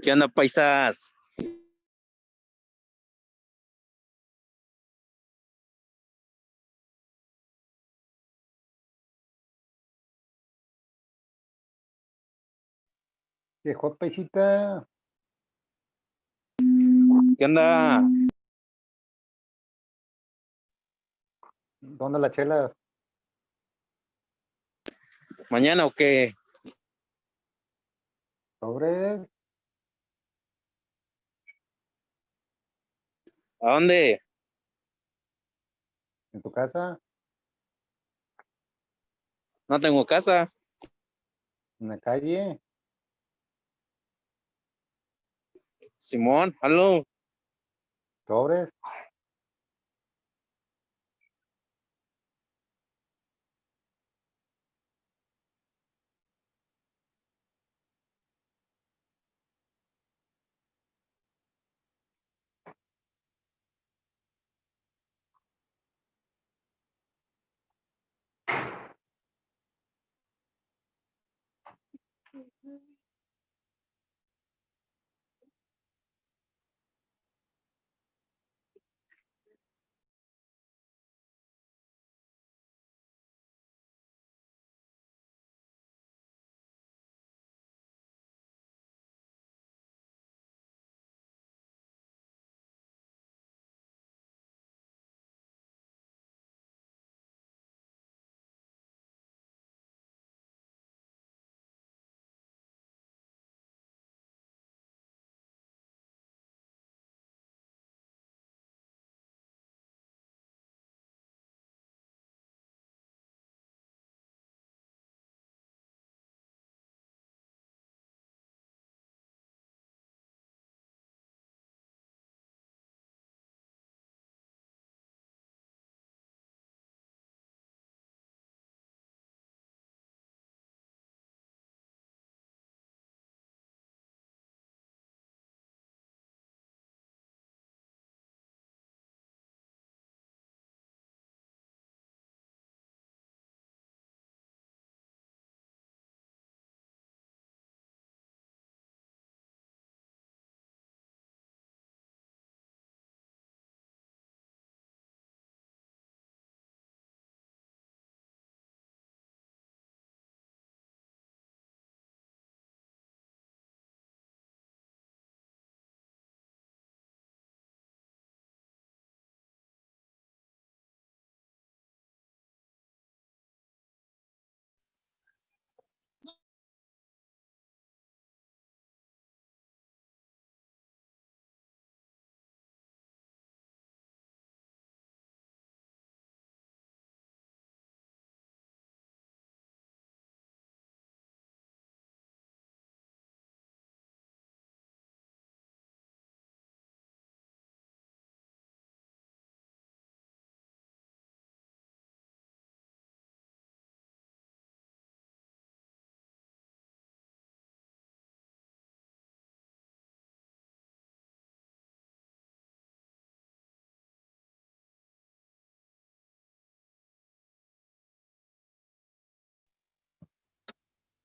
¿Qué onda, paisas? Viejo paisita, ¿Qué onda? ¿dónde las chelas? ¿Mañana o qué? ¿Sobres? ¿A dónde? ¿En tu casa? No tengo casa. ¿En la calle? Simón, aló. ¿Sobres?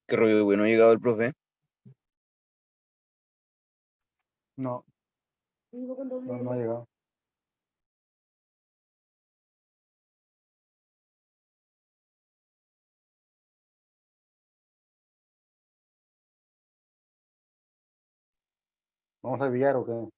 ¿Qué rollo, güey? ¿No ha llegado el profe? No, no ha llegado. ¿Vamos a billar o qué?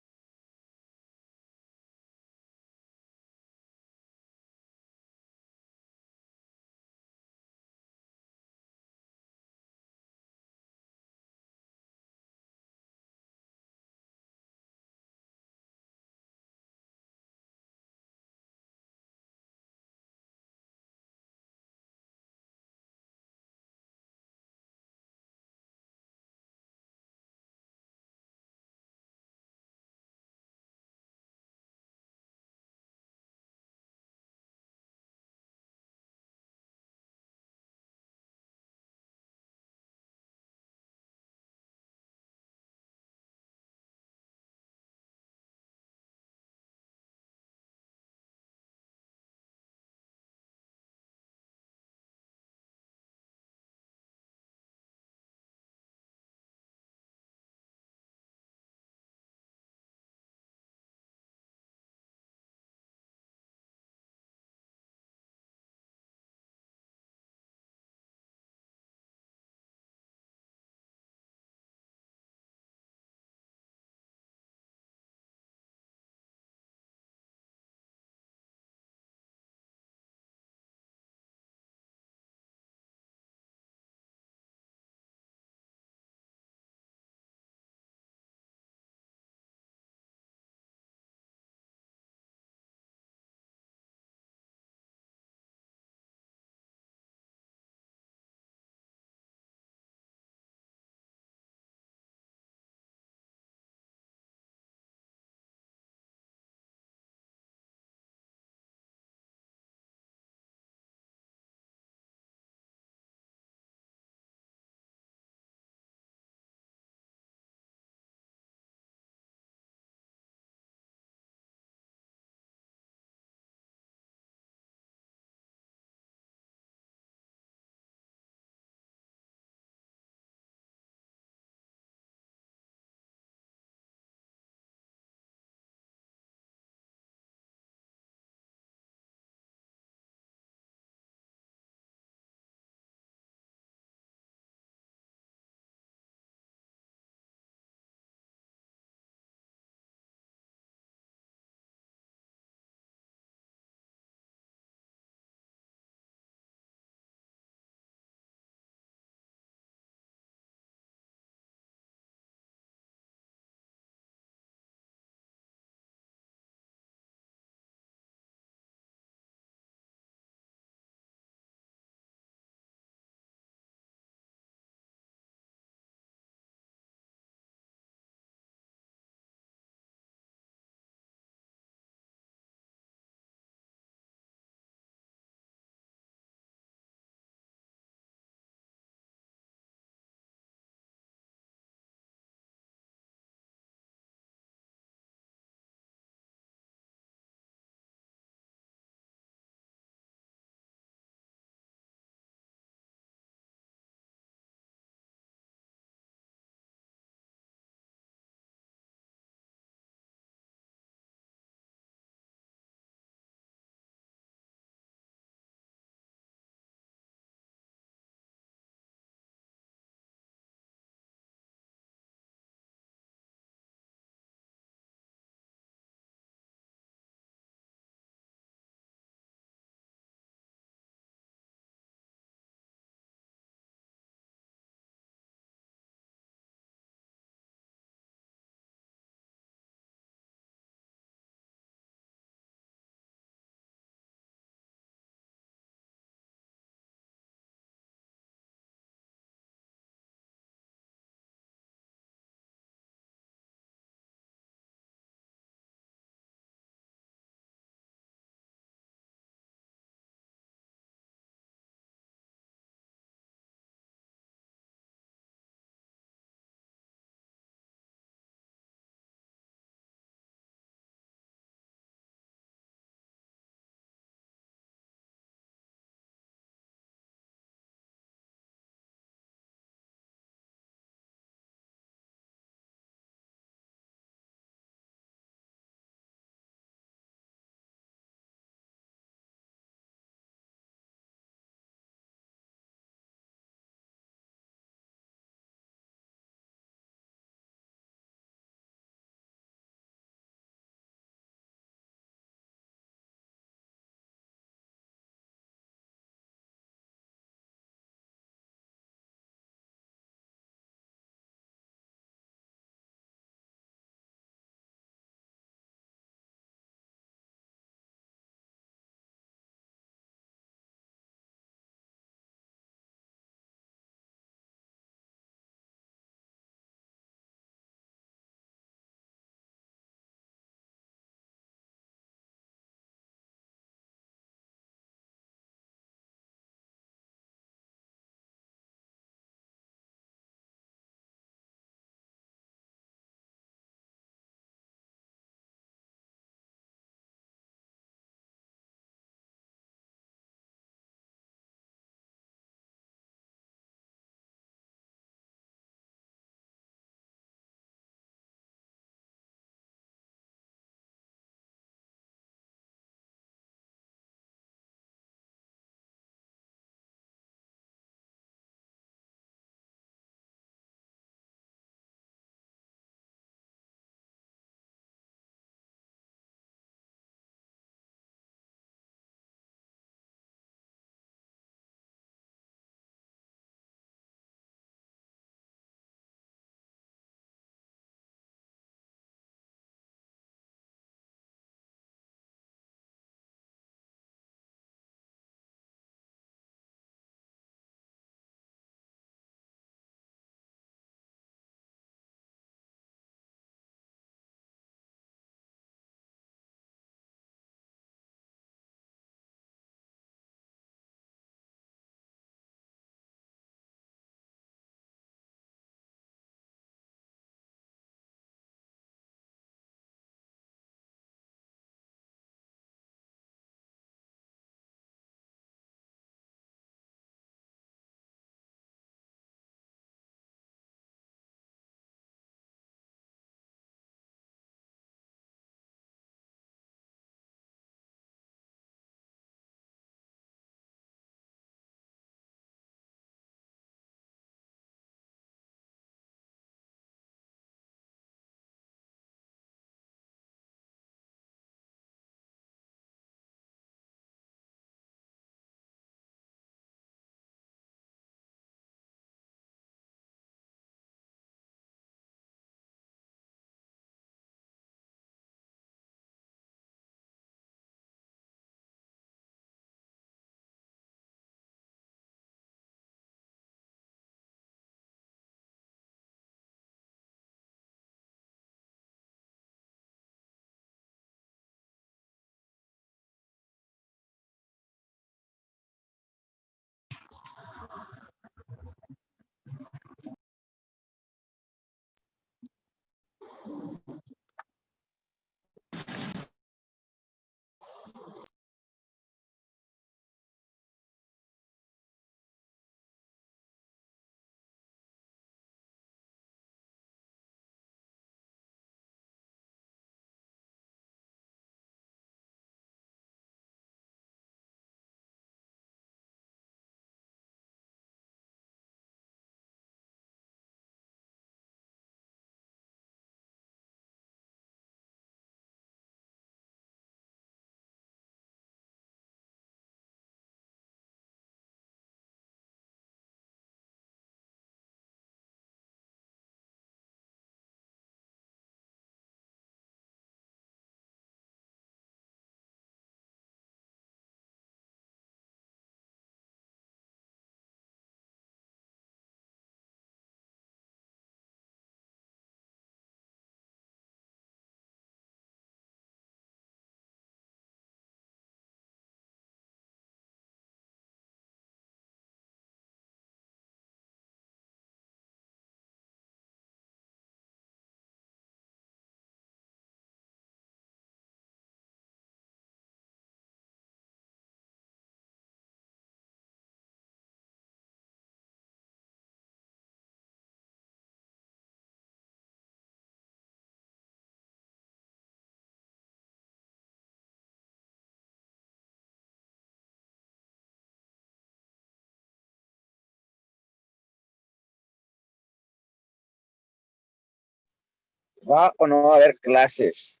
¿Va o no va a haber clases?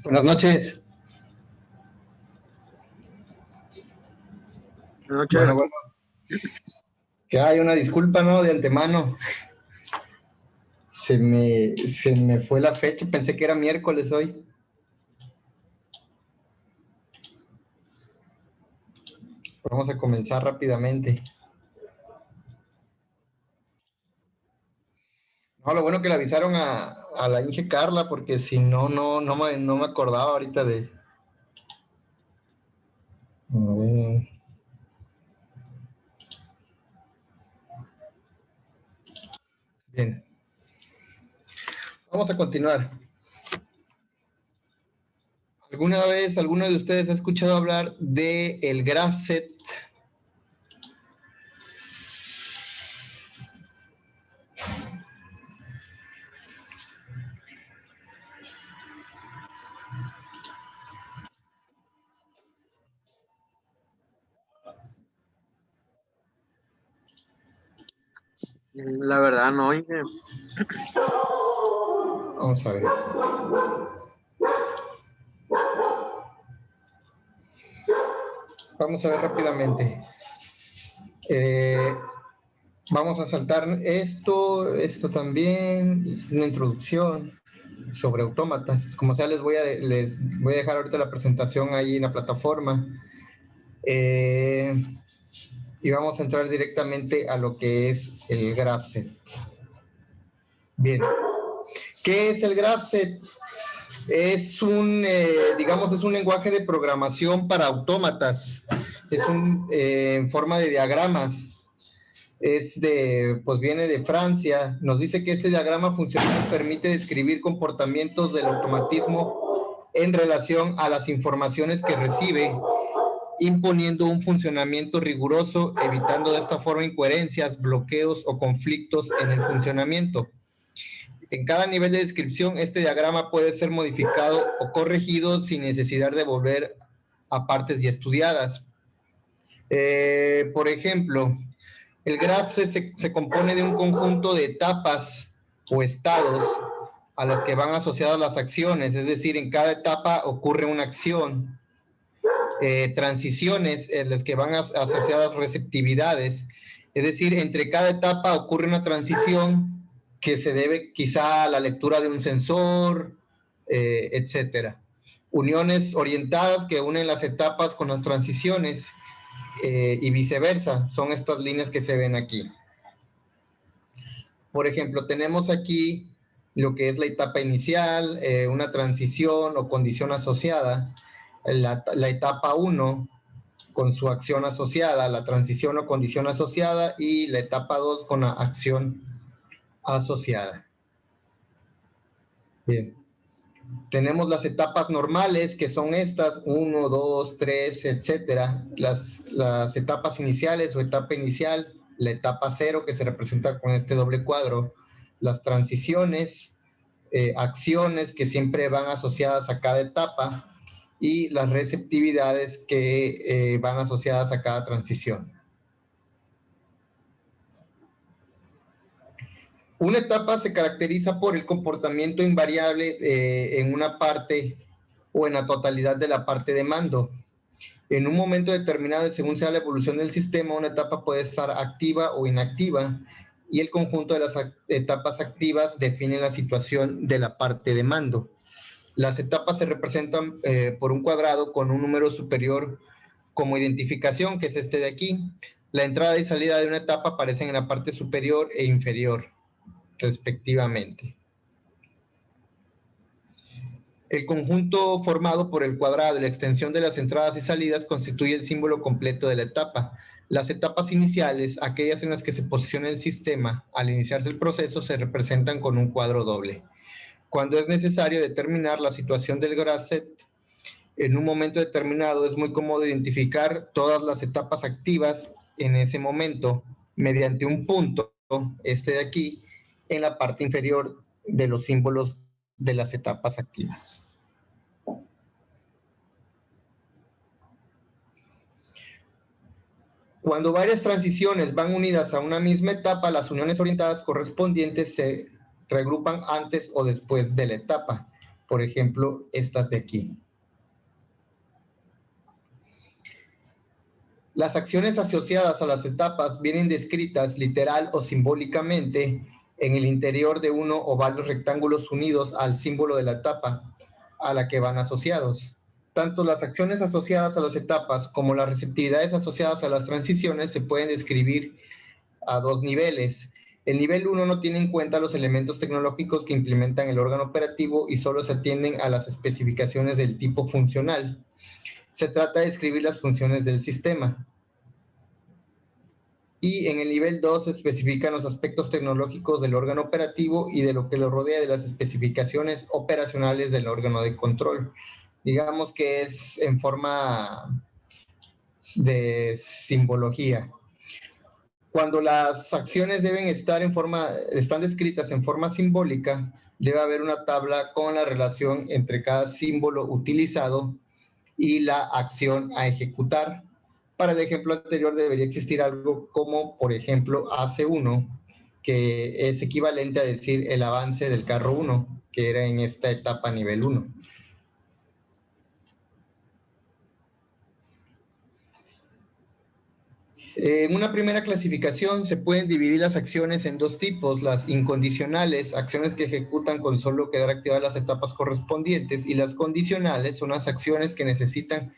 Buenas noches. Buenas noches. Bueno, que hay una disculpa, ¿no? De antemano. Se me fue la fecha, pensé que era miércoles hoy. Vamos a comenzar rápidamente. No, lo bueno que le avisaron a la Inge Carla, porque si no, no me acordaba ahorita de... A ver. Bien. Vamos a continuar. ¿Alguna vez alguno de ustedes ha escuchado hablar de el graph set? La verdad, no, Inge. Vamos a ver. Vamos a ver rápidamente. Vamos a saltar esto también, es una introducción sobre autómatas. Como sea, les voy a dejar ahorita la presentación ahí en la plataforma. Y vamos a entrar directamente a lo que es el GraphSet. Bien. ¿Qué es el GraphSet? Es digamos, es un lenguaje de programación para autómatas. Es en forma de diagramas. pues viene de Francia. Nos dice que este diagrama funcional permite describir comportamientos del automatismo en relación a las informaciones que recibe, imponiendo un funcionamiento riguroso, evitando de esta forma incoherencias, bloqueos o conflictos en el funcionamiento. En cada nivel de descripción, este diagrama puede ser modificado o corregido sin necesidad de volver a partes ya estudiadas. Por ejemplo, el graph se compone de un conjunto de etapas o estados a las que van asociadas las acciones, es decir, en cada etapa ocurre una acción. Transiciones en las que van asociadas receptividades, es decir, entre cada etapa ocurre una transición que se debe quizá a la lectura de un sensor, etcétera. Uniones orientadas que unen las etapas con las transiciones y viceversa, son estas líneas que se ven aquí. Por ejemplo, tenemos aquí lo que es la etapa inicial, una transición o condición asociada, la etapa 1 con su acción asociada, la transición o condición asociada, y la etapa 2 con la acción asociada. Bien. Tenemos las etapas normales, que son estas, 1, 2, 3, etcétera. Las etapas iniciales o etapa inicial, la etapa 0, que se representa con este doble cuadro, las transiciones, acciones que siempre van asociadas a cada etapa, y las receptividades que van asociadas a cada transición. Una etapa se caracteriza por el comportamiento invariable en una parte o en la totalidad de la parte de mando. En un momento determinado, y según sea la evolución del sistema, una etapa puede estar activa o inactiva, y el conjunto de las etapas activas define la situación de la parte de mando. Las etapas se representan por un cuadrado con un número superior como identificación, que es este de aquí. La entrada y salida de una etapa aparecen en la parte superior e inferior, respectivamente. El conjunto formado por el cuadrado y la extensión de las entradas y salidas constituye el símbolo completo de la etapa. Las etapas iniciales, aquellas en las que se posiciona el sistema al iniciarse el proceso, se representan con un cuadro doble. Cuando es necesario determinar la situación del graph set, en un momento determinado es muy cómodo identificar todas las etapas activas en ese momento mediante un punto, este de aquí, en la parte inferior de los símbolos de las etapas activas. Cuando varias transiciones van unidas a una misma etapa, las uniones orientadas correspondientes se regrupan antes o después de la etapa. Por ejemplo, estas de aquí. Las acciones asociadas a las etapas vienen descritas literal o simbólicamente en el interior de uno o varios rectángulos unidos al símbolo de la etapa a la que van asociados. Tanto las acciones asociadas a las etapas como las receptividades asociadas a las transiciones se pueden describir a dos niveles. El nivel 1 no tiene en cuenta los elementos tecnológicos que implementan el órgano operativo y solo se atienden a las especificaciones del tipo funcional. Se trata de describir las funciones del sistema. Y en el nivel 2 se especifican los aspectos tecnológicos del órgano operativo y de lo que lo rodea, de las especificaciones operacionales del órgano de control. Digamos que es en forma de simbología. Cuando las acciones están descritas en forma simbólica, debe haber una tabla con la relación entre cada símbolo utilizado y la acción a ejecutar. Para el ejemplo anterior debería existir algo como, por ejemplo, AC1, que es equivalente a decir el avance del carro 1, que era en esta etapa nivel 1. En una primera clasificación se pueden dividir las acciones en dos tipos: las incondicionales, acciones que ejecutan con solo quedar activadas las etapas correspondientes, y las condicionales son las acciones que necesitan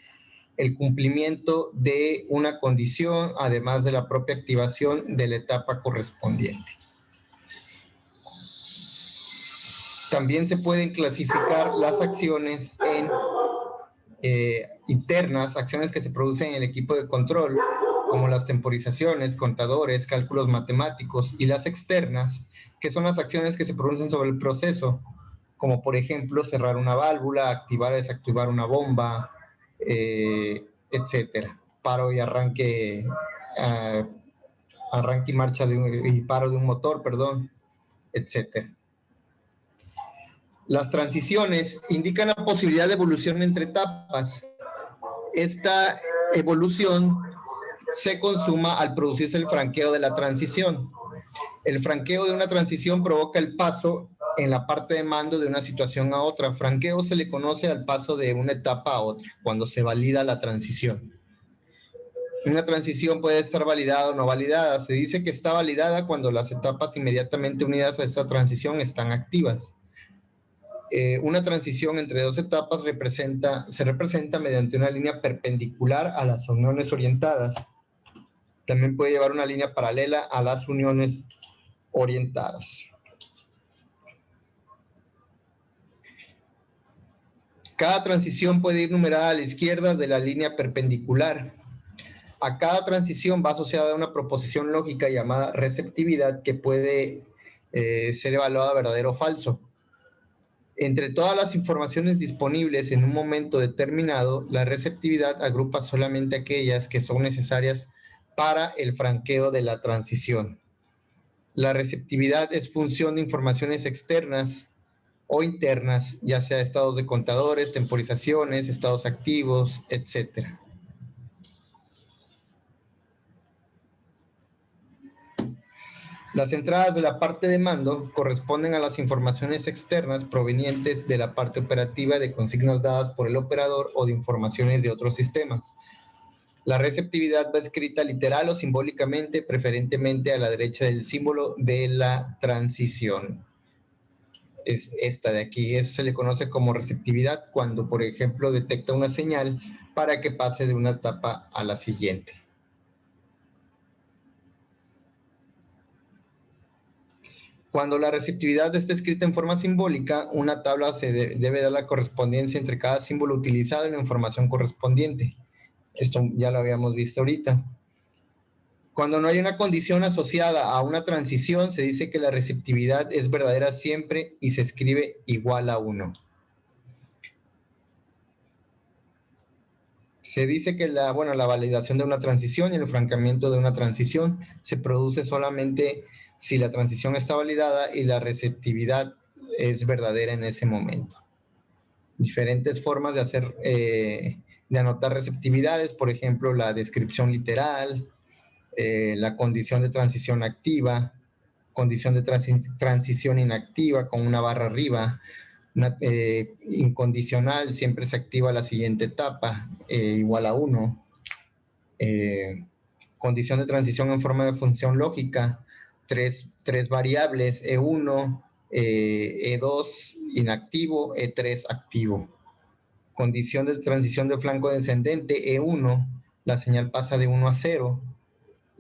el cumplimiento de una condición, además de la propia activación de la etapa correspondiente. También se pueden clasificar las acciones en internas, acciones que se producen en el equipo de control, como las temporizaciones, contadores, cálculos matemáticos, y las externas, que son las acciones que se producen sobre el proceso, como por ejemplo cerrar una válvula, activar o desactivar una bomba, etcétera. Paro y arranque, arranque y marcha y paro de un motor, perdón, etcétera. Las transiciones indican la posibilidad de evolución entre etapas. Esta evolución se consuma al producirse el franqueo de la transición. El franqueo de una transición provoca el paso en la parte de mando de una situación a otra. Franqueo se le conoce al paso de una etapa a otra, cuando se valida la transición. Una transición puede estar validada o no validada. Se dice que está validada cuando las etapas inmediatamente unidas a esa transición están activas. Una transición entre dos etapas se representa mediante una línea perpendicular a las uniones orientadas. También puede llevar una línea paralela a las uniones orientadas. Cada transición puede ir numerada a la izquierda de la línea perpendicular. A cada transición va asociada una proposición lógica llamada receptividad que puede ser evaluada verdadero o falso. Entre todas las informaciones disponibles en un momento determinado, la receptividad agrupa solamente aquellas que son necesarias para el franqueo de la transición. La receptividad es función de informaciones externas o internas, ya sea estados de contadores, temporizaciones, estados activos, etc. Las entradas de la parte de mando corresponden a las informaciones externas provenientes de la parte operativa de consignas dadas por el operador o de informaciones de otros sistemas. La receptividad va escrita literal o simbólicamente, preferentemente a la derecha del símbolo de la transición. Es esta de aquí, se le conoce como receptividad cuando, por ejemplo, detecta una señal para que pase de una etapa a la siguiente. Cuando la receptividad está escrita en forma simbólica, una tabla se debe dar la correspondencia entre cada símbolo utilizado en la información correspondiente. Esto ya lo habíamos visto ahorita. Cuando no hay una condición asociada a una transición, se dice que la receptividad es verdadera siempre y se escribe igual a 1. Se dice que la validación de una transición y el franqueamiento de una transición se produce solamente si la transición está validada y la receptividad es verdadera en ese momento. Diferentes formas de hacer, de anotar receptividades, por ejemplo, la descripción literal, la condición de transición activa, condición de transición inactiva con una barra arriba, incondicional, siempre se activa la siguiente etapa, igual a 1. Condición de transición en forma de función lógica, tres variables, E1, E2 inactivo, E3 activo. Condición de transición de flanco descendente, E1, la señal pasa de 1 a 0,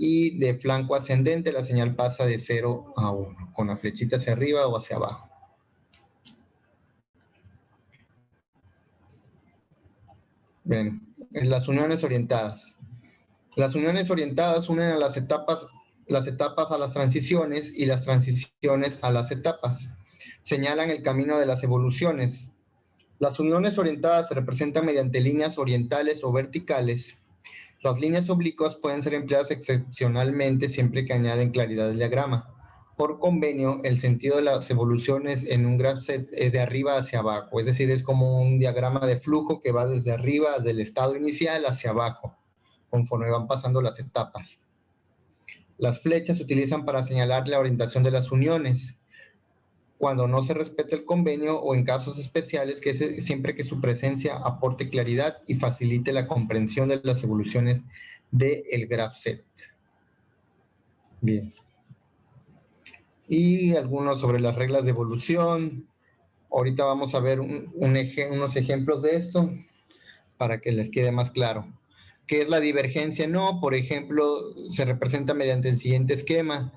y de flanco ascendente la señal pasa de 0 a 1, con la flechita hacia arriba o hacia abajo. Bien, las uniones orientadas. Las uniones orientadas unen a las etapas a las transiciones y las transiciones a las etapas. Señalan el camino de las evoluciones. Las uniones orientadas se representan mediante líneas orientales o verticales. Las líneas oblicuas pueden ser empleadas excepcionalmente siempre que añaden claridad al diagrama. Por convenio, el sentido de las evoluciones en un graph set es de arriba hacia abajo, es decir, es como un diagrama de flujo que va desde arriba, del estado inicial hacia abajo, conforme van pasando las etapas. Las flechas se utilizan para señalar la orientación de las uniones, cuando no se respeta el convenio o en casos especiales siempre que su presencia aporte claridad y facilite la comprensión de las evoluciones del graph set. Bien. Y algunos sobre las reglas de evolución. Ahorita vamos a ver unos ejemplos de esto para que les quede más claro. ¿Qué es la divergencia? No, por ejemplo, se representa mediante el siguiente esquema.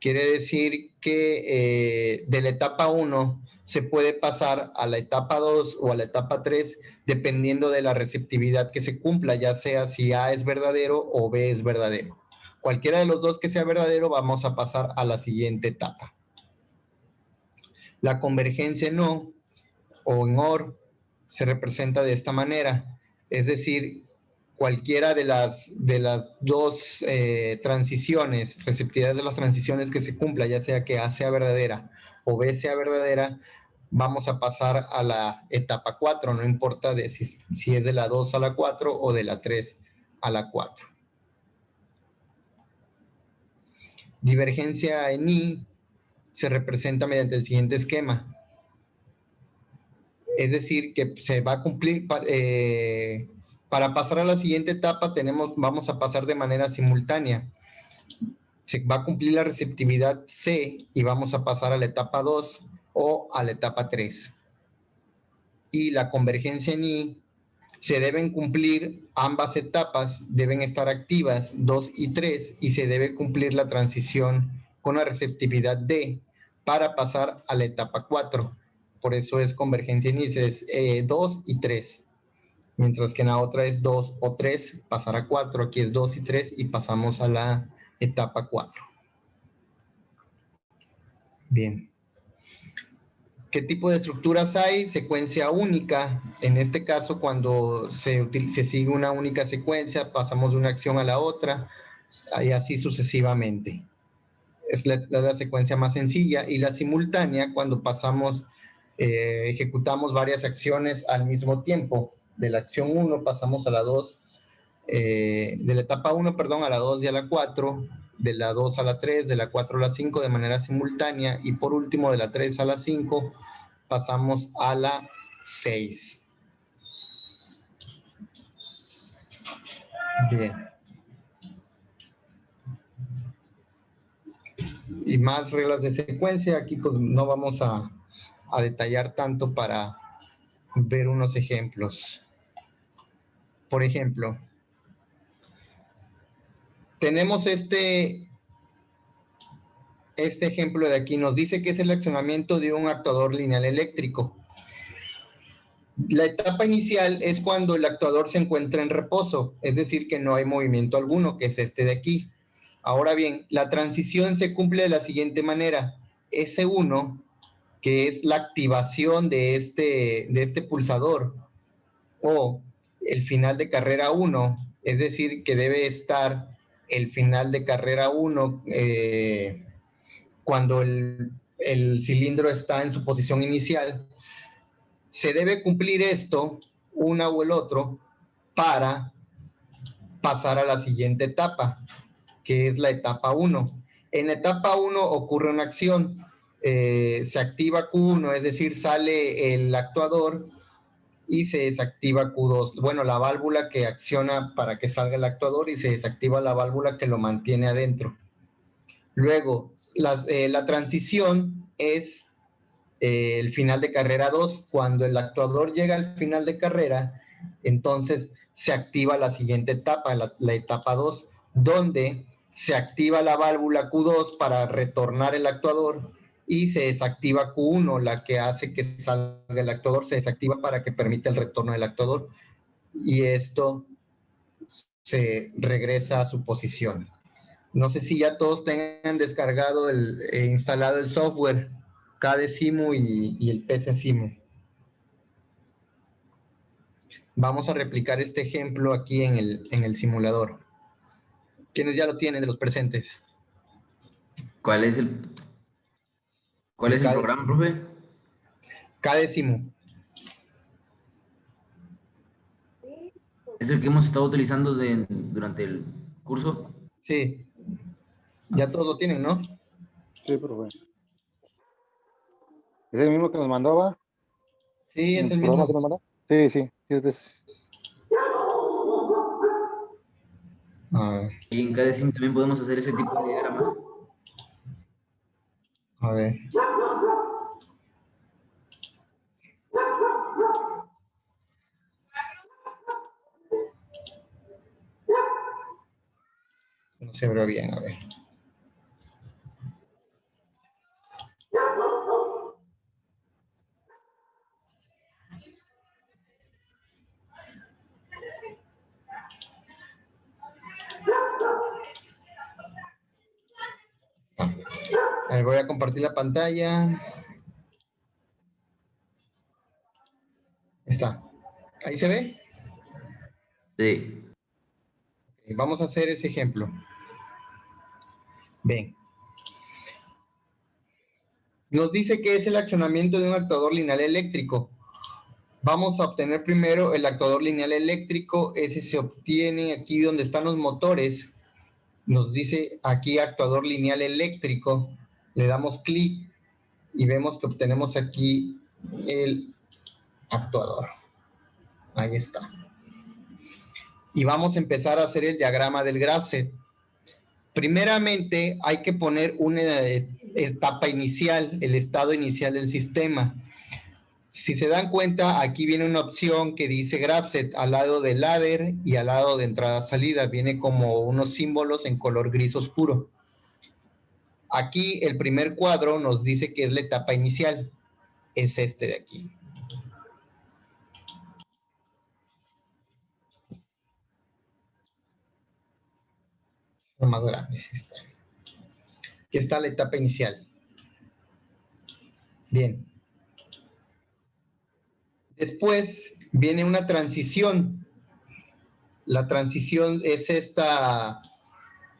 Quiere decir que de la etapa 1 se puede pasar a la etapa 2 o a la etapa 3, dependiendo de la receptividad que se cumpla, ya sea si A es verdadero o B es verdadero. Cualquiera de los dos que sea verdadero, vamos a pasar a la siguiente etapa. La convergencia en O o en OR se representa de esta manera, es decir, cualquiera de las dos transiciones, receptividad de las transiciones que se cumpla, ya sea que A sea verdadera o B sea verdadera, vamos a pasar a la etapa 4, no importa si es de la 2 a la 4 o de la 3 a la 4. Divergencia en I se representa mediante el siguiente esquema. Es decir, que se va a cumplir, para pasar a la siguiente etapa vamos a pasar de manera simultánea. Se va a cumplir la receptividad C y vamos a pasar a la etapa 2 o a la etapa 3. Y la convergencia en I, se deben cumplir ambas etapas, deben estar activas 2 y 3 y se debe cumplir la transición con la receptividad D para pasar a la etapa 4. Por eso es convergencia en I, es 2 y 3. Mientras que en la otra es 2 o 3, pasar a 4. Aquí es 2 y 3 y pasamos a la etapa 4. Bien. ¿Qué tipo de estructuras hay? Secuencia única. En este caso, cuando se sigue una única secuencia, pasamos de una acción a la otra, y así sucesivamente. Es la secuencia más sencilla. Y la simultánea, cuando ejecutamos varias acciones al mismo tiempo. De la acción 1 pasamos a la 2, de la etapa 1, perdón, a la 2 y a la 4, de la 2 a la 3, de la 4 a la 5 de manera simultánea, y por último de la 3 a la 5 pasamos a la 6. Bien. Y más reglas de secuencia, aquí pues no vamos a detallar tanto para ver unos ejemplos. Por ejemplo, tenemos este ejemplo de aquí, nos dice que es el accionamiento de un actuador lineal eléctrico. La etapa inicial es cuando el actuador se encuentra en reposo, es decir, que no hay movimiento alguno, que es este de aquí. Ahora bien, la transición se cumple de la siguiente manera. S1, que es la activación de este pulsador, o el final de carrera 1, es decir, que debe estar el final de carrera 1 cuando el cilindro está en su posición inicial. Se debe cumplir esto, una o el otro, para pasar a la siguiente etapa, que es la etapa 1. En la etapa 1 ocurre una acción, se activa Q1, es decir, sale el actuador y se desactiva Q2. Bueno, la válvula que acciona para que salga el actuador y se desactiva la válvula que lo mantiene adentro. Luego, la transición es el final de carrera 2. Cuando el actuador llega al final de carrera, entonces se activa la siguiente etapa, la etapa 2, donde se activa la válvula Q2 para retornar el actuador y se desactiva Q1, la que hace que salga el actuador, se desactiva para que permita el retorno del actuador y esto se regresa a su posición. No sé si ya todos tengan descargado instalado el software KDesimu y el PCsimu. Vamos a replicar este ejemplo aquí en el simulador. ¿Quiénes ya lo tienen de los presentes? ¿Cuál es el programa, profe? KDesimu. ¿Es el que hemos estado utilizando durante el curso? Sí. Ya todos lo tienen, ¿no? Sí, profe. ¿Es el mismo que nos mandó, va? Sí, es el programa mismo. que nos mandó? Sí, sí. Y en KDesimu también podemos hacer ese tipo de diagramas. A ver. No se ve bien, a ver. ver, voy a compartir la pantalla. Está. ¿Ahí se ve? Sí. Vamos a hacer ese ejemplo. Ven. Nos dice que es el accionamiento de un actuador lineal eléctrico. Vamos a obtener primero el actuador lineal eléctrico. Ese se obtiene aquí donde están los motores. Nos dice aquí actuador lineal eléctrico. Le damos clic y vemos que obtenemos aquí el actuador. Ahí está. Y vamos a empezar a hacer el diagrama del graph-set. Primeramente hay que poner una etapa inicial, el estado inicial del sistema. Si se dan cuenta, aquí viene una opción que dice graph-set al lado del ladder y al lado de entrada-salida. Viene como unos símbolos en color gris oscuro. Aquí el primer cuadro nos dice que es la etapa inicial. Es este de aquí. Más grande es esta. Aquí está la etapa inicial. Bien. Después viene una transición. La transición es esta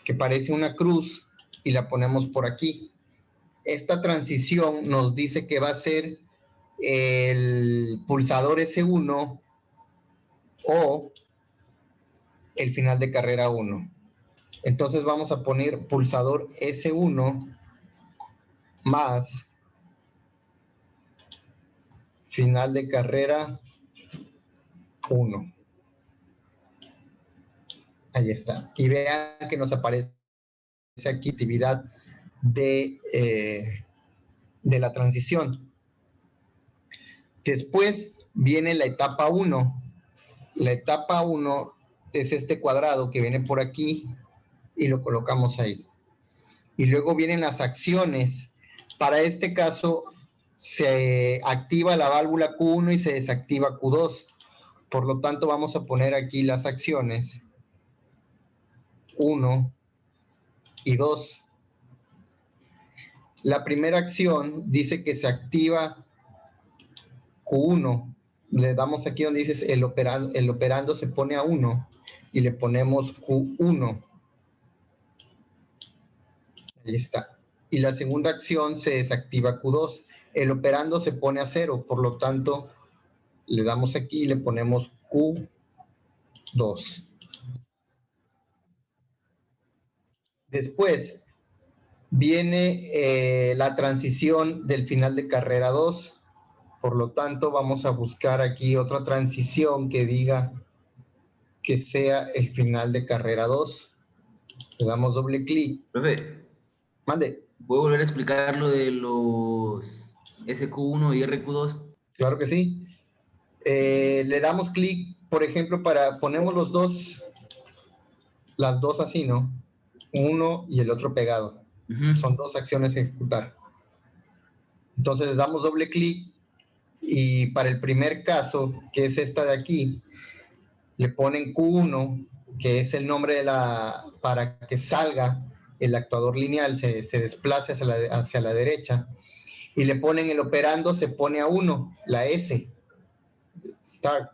que parece una cruz y la ponemos por aquí. Esta transición nos dice que va a ser el pulsador S1 o el final de carrera 1. Entonces vamos a poner pulsador S1 más final de carrera 1. Ahí está. Y vean que nos aparece aquí actividad de la transición. Después viene la etapa 1. La etapa 1 es este cuadrado que viene por aquí y lo colocamos ahí. Y luego vienen las acciones. Para este caso se activa la válvula Q1 y se desactiva Q2. Por lo tanto vamos a poner aquí las acciones 1 y 2. La primera acción dice que se activa Q1. Le damos aquí donde dice el operando se pone a 1 y le ponemos Q1. Ahí está. Y la segunda acción se desactiva Q2. El operando se pone a 0, por lo tanto le damos aquí y le ponemos Q2. Después viene la transición del final de carrera 2. Por lo tanto, vamos a buscar aquí otra transición que diga que sea el final de carrera 2. Le damos doble clic. Profe, Mande. ¿puedo volver a explicar lo de los SQ1 y RQ2? Claro que sí. Le damos clic, por ejemplo, ponemos las dos así, ¿no? Uno y el otro pegado. Son dos acciones a ejecutar. Entonces le damos doble clic y para el primer caso, que es esta de aquí, le ponen Q1, que es el nombre para que salga el actuador lineal, se desplace hacia la derecha, y le ponen el operando, se pone a 1, la S, start.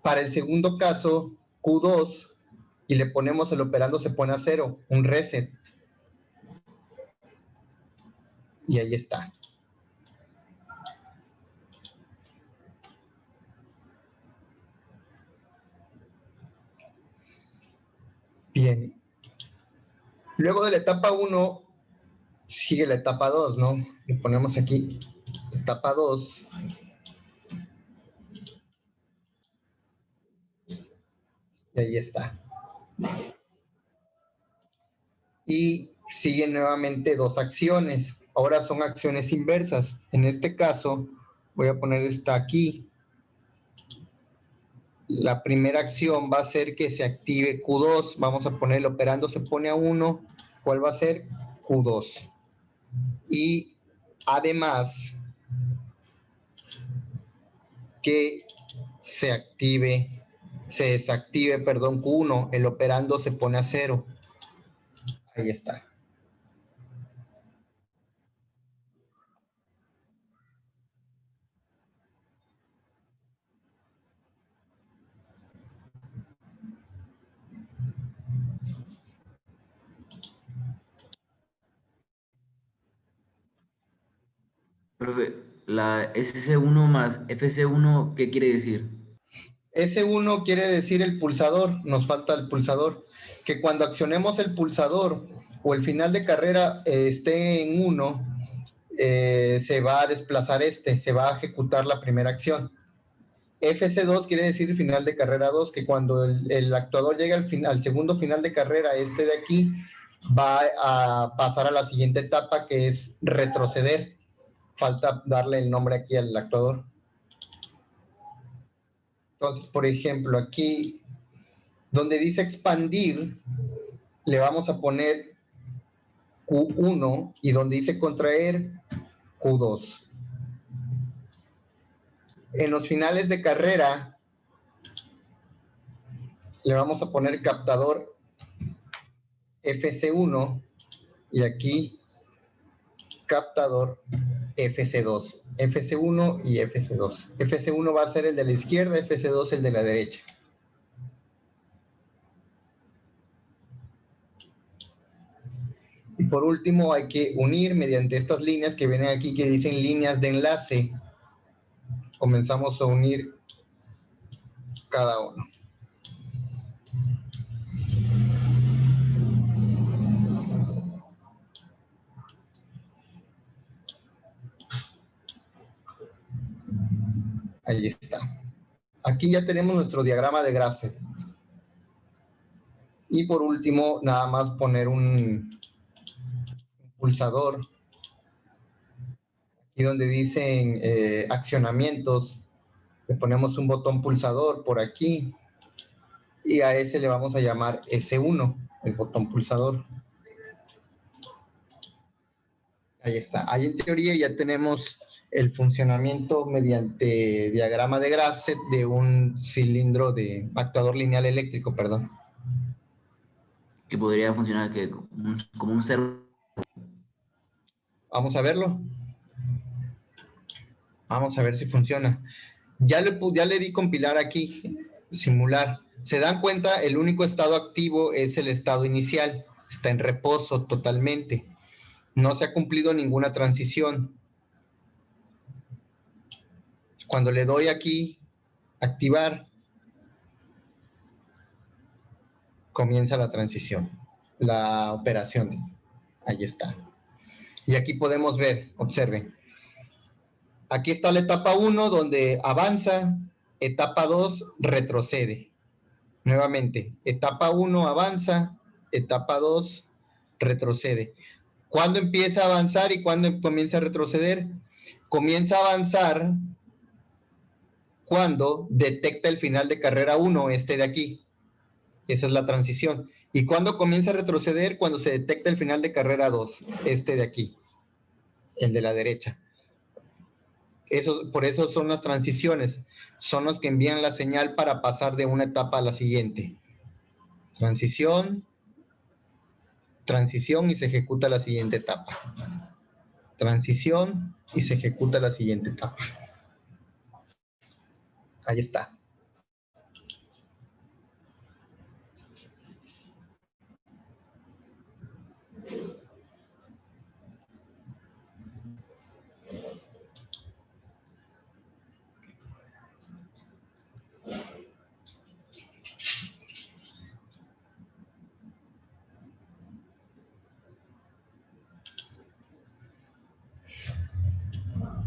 Para el segundo caso, Q2, y le ponemos el operando, se pone a 0, un reset. Y ahí está. Bien. Luego de la etapa 1, sigue la etapa 2, ¿no? Le ponemos aquí etapa 2. Y ahí está. Y siguen nuevamente dos acciones. Ahora son acciones inversas. En este caso, voy a poner esta aquí. La primera acción va a ser que se active Q2. Vamos a poner el operando se pone a 1. ¿Cuál va a ser? Q2. Y además que se desactive, Q1. El operando se pone a 0. Ahí está. Profe, la SC1 más FC1, ¿qué quiere decir? S1 quiere decir el pulsador, nos falta el pulsador, que cuando accionemos el pulsador o el final de carrera esté en 1, se va a desplazar se va a ejecutar la primera acción. FC2 quiere decir final de carrera 2, que cuando el actuador llegue al segundo final de carrera, de aquí, va a pasar a la siguiente etapa, que es retroceder. Falta darle el nombre aquí al actuador. Entonces, por ejemplo, aquí, donde dice expandir, le vamos a poner Q1 y donde dice contraer, Q2. En los finales de carrera, le vamos a poner captador FC1 y aquí captador FC2. FC1 y FC2. FC1 va a ser el de la izquierda, FC2 el de la derecha. Y por último hay que unir mediante estas líneas que vienen aquí que dicen líneas de enlace. Comenzamos a unir cada uno. Ahí está. Aquí ya tenemos nuestro diagrama de GraphSet. Y por último, nada más poner un pulsador. Aquí donde dicen accionamientos, le ponemos un botón pulsador por aquí. Y a ese le vamos a llamar S1, el botón pulsador. Ahí está. Ahí en teoría ya tenemos el funcionamiento mediante diagrama de GraphSet de un cilindro de actuador lineal eléctrico, perdón. Que podría funcionar como un servo. Vamos a verlo. Vamos a ver si funciona. Ya le di compilar aquí, simular. ¿Se dan cuenta? El único estado activo es el estado inicial. Está en reposo totalmente. No se ha cumplido ninguna transición. Cuando le doy aquí, activar, comienza la transición, la operación. Ahí está. Y aquí podemos ver, observen. Aquí está la etapa 1 donde avanza, etapa 2 retrocede. Nuevamente, etapa 1 avanza, etapa 2 retrocede. ¿Cuándo empieza a avanzar y cuándo comienza a retroceder? Comienza a avanzar cuando detecta el final de carrera 1, de aquí. Esa es la transición. ¿Y cuándo comienza a retroceder? Cuando se detecta el final de carrera 2, de aquí, el de la derecha. Por eso son las transiciones. Son los que envían la señal para pasar de una etapa a la siguiente. Transición, transición y se ejecuta la siguiente etapa. Transición y se ejecuta la siguiente etapa. Ahí está.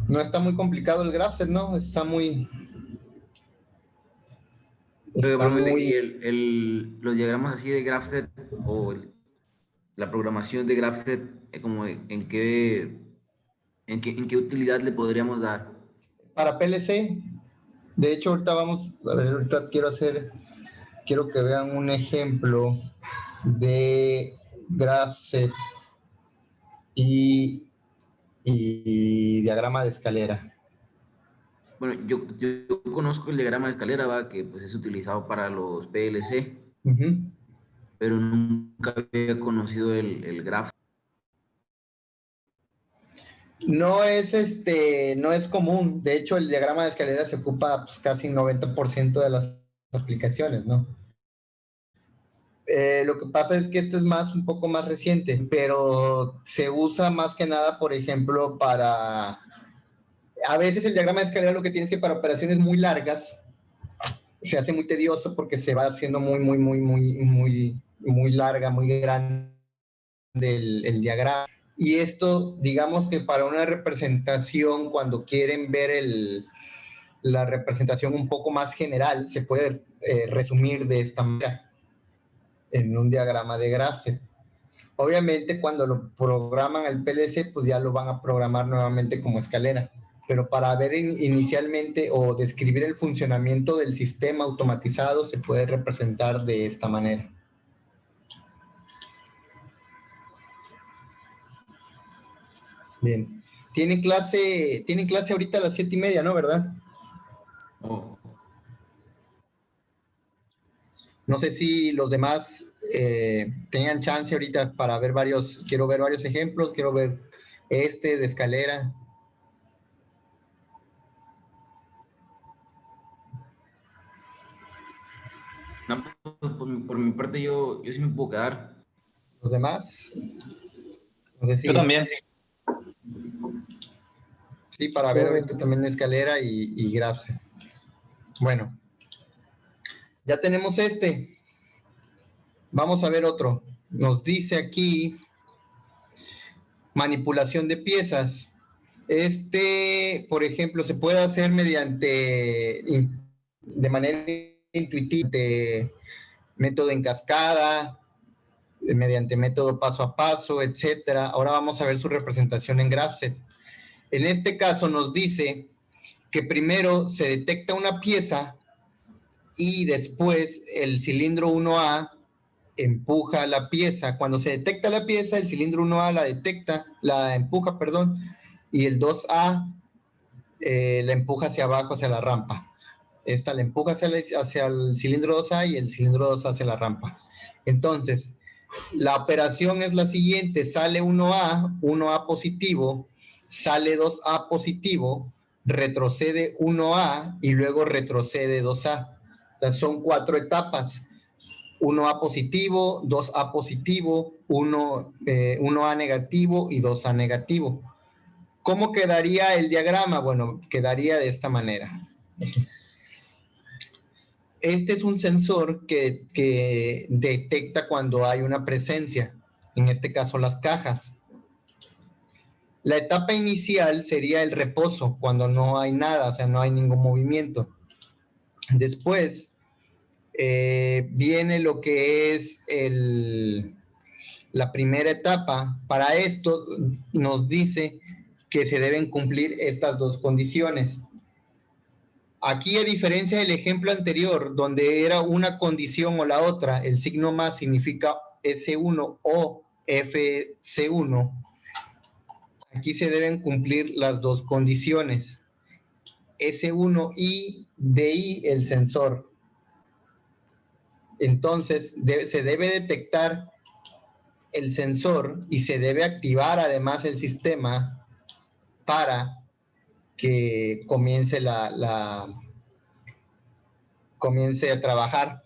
No está muy complicado el GraphSet, ¿no? Está muy... Pero, profe, y los diagramas así de GraphSet o la programación de GraphSet, como en qué utilidad le podríamos dar. Para PLC, de hecho ahorita quiero que vean un ejemplo de GraphSet y diagrama de escalera. Bueno, yo conozco el diagrama de escalera, ¿va? Que pues es utilizado para los PLC. pero nunca había conocido el graph. No es común. De hecho, el diagrama de escalera se ocupa pues, casi 90% de las aplicaciones, ¿no? Lo que pasa es que este es un poco más reciente, pero se usa más que nada, por ejemplo, para... A veces el diagrama de escalera lo que tienes que para operaciones muy largas se hace muy tedioso porque se va haciendo muy larga, muy grande el diagrama. Y esto, digamos que para una representación, cuando quieren ver la representación un poco más general, se puede resumir de esta manera en un diagrama de Graph-Z. Obviamente, cuando lo programan al PLC, pues ya lo van a programar nuevamente como escalera. Pero para ver inicialmente o describir el funcionamiento del sistema automatizado, se puede representar de esta manera. Bien. Tienen clase ahorita a las 7:30, ¿no? ¿Verdad? Oh. No sé si los demás tengan chance ahorita para ver quiero ver varios ejemplos, quiero ver de escalera. No, por mi parte yo sí me puedo quedar. ¿Los demás? No sé si... Yo también. Sí, para ver ahorita también escalera y Graph-Z. Bueno, ya tenemos Vamos a ver otro. Nos dice aquí manipulación de piezas. Por ejemplo, se puede hacer de manera intuitiva, de método en cascada, mediante método paso a paso, etcétera. Ahora vamos a ver su representación en Graph-Z. En este caso nos dice que primero se detecta una pieza y después el cilindro 1A empuja la pieza. Cuando se detecta la pieza, el cilindro 1A la empuja, y el 2A la empuja hacia abajo, hacia la rampa. Esta la empuja hacia el cilindro 2A y el cilindro 2A hacia la rampa. Entonces, la operación es la siguiente: sale 1A positivo, sale 2A positivo, retrocede 1A y luego retrocede 2A. Son 4 etapas: 1A positivo, 2A positivo, 1A negativo y 2A negativo. ¿Cómo quedaría el diagrama? Bueno, quedaría de esta manera. Este es un sensor que detecta cuando hay una presencia, en este caso las cajas. La etapa inicial sería el reposo, cuando no hay nada, o sea, no hay ningún movimiento. Después viene lo que es la primera etapa. Para esto nos dice que se deben cumplir estas dos condiciones. Aquí, a diferencia del ejemplo anterior, donde era una condición o la otra, el signo más significa S1 o FC1, aquí se deben cumplir las dos condiciones. S1 y DI, el sensor. Entonces, se debe detectar el sensor y se debe activar además el sistema para que comience comience a trabajar.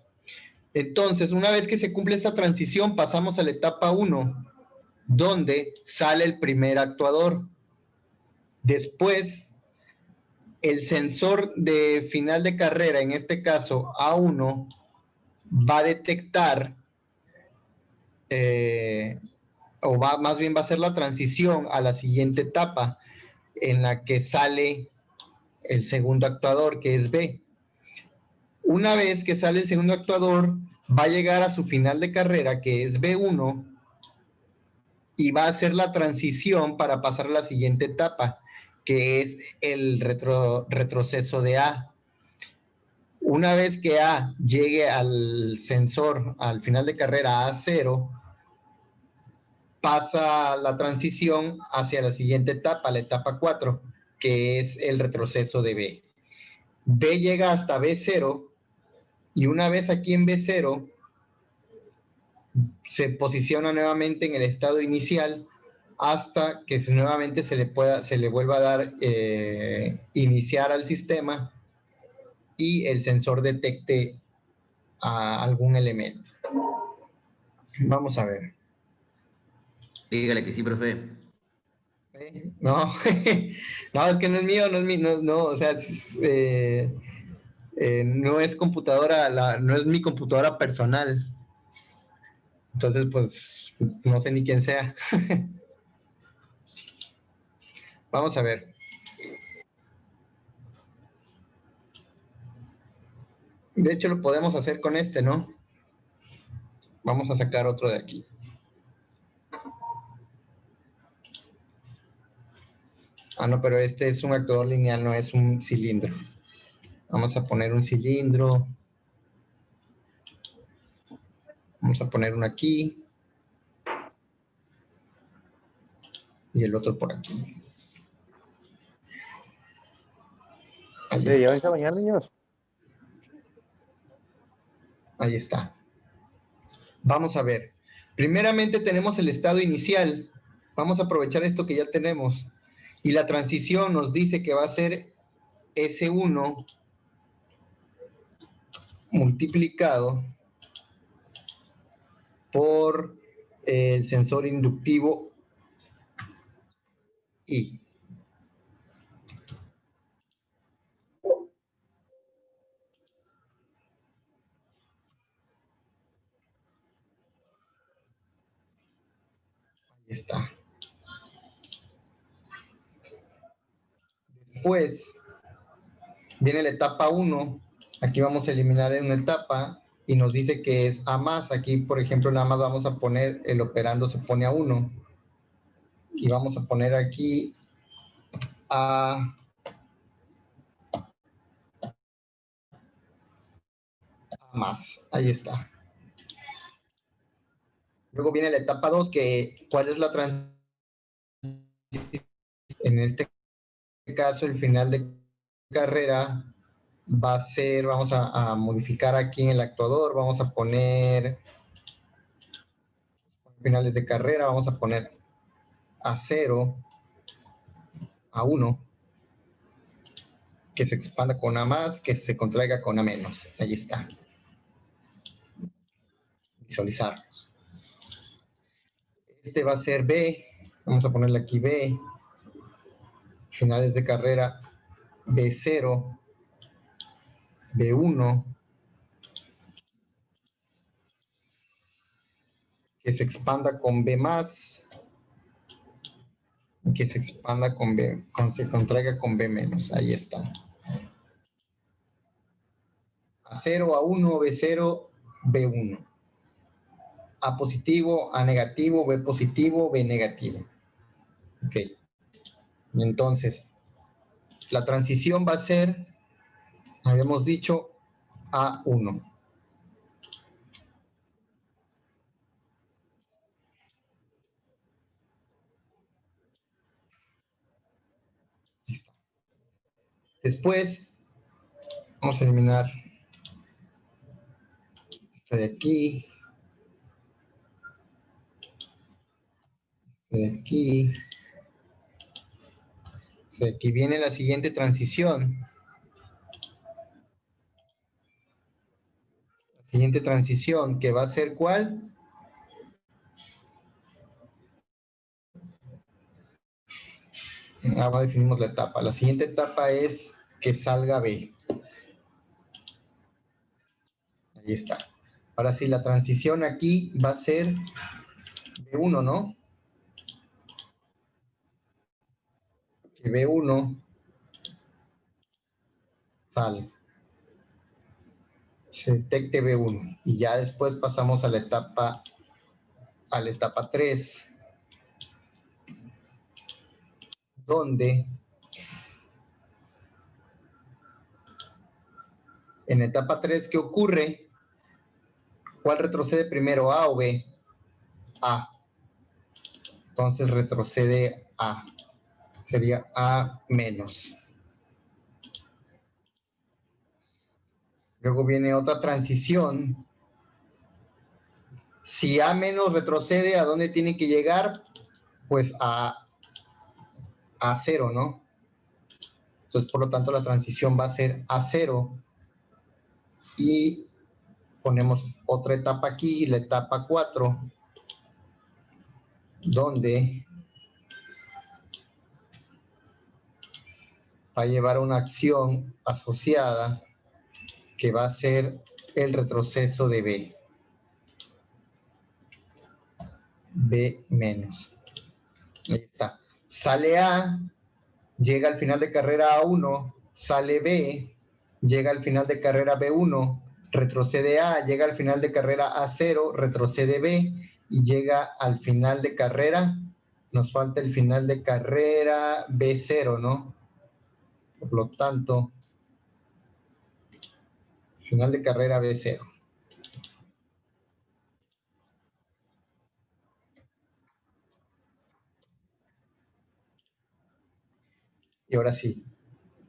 Entonces, una vez que se cumple esta transición, pasamos a la etapa 1, donde sale el primer actuador. Después, el sensor de final de carrera, en este caso A1, va a detectar, más bien va a ser la transición a la siguiente etapa, en la que sale el segundo actuador, que es B. Una vez que sale el segundo actuador, va a llegar a su final de carrera, que es B1, y va a hacer la transición para pasar a la siguiente etapa, que es el retroceso de A. Una vez que A llegue al sensor, al final de carrera A0, pasa la transición hacia la siguiente etapa, la etapa 4, que es el retroceso de B. B llega hasta B0, y una vez aquí en B0, se posiciona nuevamente en el estado inicial hasta que nuevamente se le vuelva a dar iniciar al sistema y el sensor detecte a algún elemento. Vamos a ver. Dígale que sí, profe. No, no, es que no es mío, o sea, no es computadora, no es mi computadora personal. Entonces, pues, no sé ni quién sea. Vamos a ver. De hecho, lo podemos hacer con este, ¿no? Vamos a sacar otro de aquí. Ah, no, pero este es un actuador lineal, no es un cilindro. Vamos a poner un cilindro. Vamos a poner uno aquí. Y el otro por aquí. Ahí ¿Ya está. vais a bañar, niños? Ahí está. Vamos a ver. Primeramente tenemos el estado inicial. Vamos a aprovechar esto que ya tenemos. Y la transición nos dice que va a ser S1 multiplicado por el sensor inductivo I. Ahí está. Después viene la etapa 1. Aquí vamos a eliminar una etapa y nos dice que es A más. Aquí, por ejemplo, nada más vamos a poner el operando se pone a 1. Y vamos a poner aquí A más. Ahí está. Luego viene la etapa 2, que ¿cuál es la transición? En este caso, el final de carrera va a ser, vamos a modificar aquí en el actuador, vamos a poner finales de carrera, vamos a poner a 0, a 1, que se expanda con A más, que se contraiga con A menos. Ahí está. Visualizar. Este va a ser B, vamos a ponerle aquí B, finales de carrera B0, B1, que se expanda con B más, que se expanda con B, se contraiga con B menos. Ahí está. A0, A1, B0, B1. A positivo, A negativo, B positivo, B negativo. Ok. Entonces, la transición va a ser, habíamos dicho, A1. Listo. Después, vamos a eliminar este de aquí, este de aquí. Este de aquí viene la siguiente transición. La siguiente transición, que va a ser ¿cuál? Ahora definimos la etapa. La siguiente etapa es que salga B. Ahí está. Ahora sí, la transición aquí va a ser B1, ¿no? Que B1 sale. Se detecte B1. Y ya después pasamos a la etapa 3, donde en etapa 3, ¿qué ocurre? ¿Cuál retrocede primero, A o B? A. Entonces retrocede A. Sería A menos. Luego viene otra transición Si A menos retrocede, ¿a dónde tiene que llegar? Pues a 0, ¿no? Entonces, por lo tanto, la transición va a ser a 0. Y ponemos otra etapa aquí, la etapa 4, donde va a llevar una acción asociada que va a ser el retroceso de B. B menos. Ahí está. Sale A, llega al final de carrera A1, sale B, llega al final de carrera B1, retrocede A, llega al final de carrera A0, retrocede B y llega al final de carrera, nos falta el final de carrera B0, ¿no? Por lo tanto, final de carrera B0. Y ahora sí,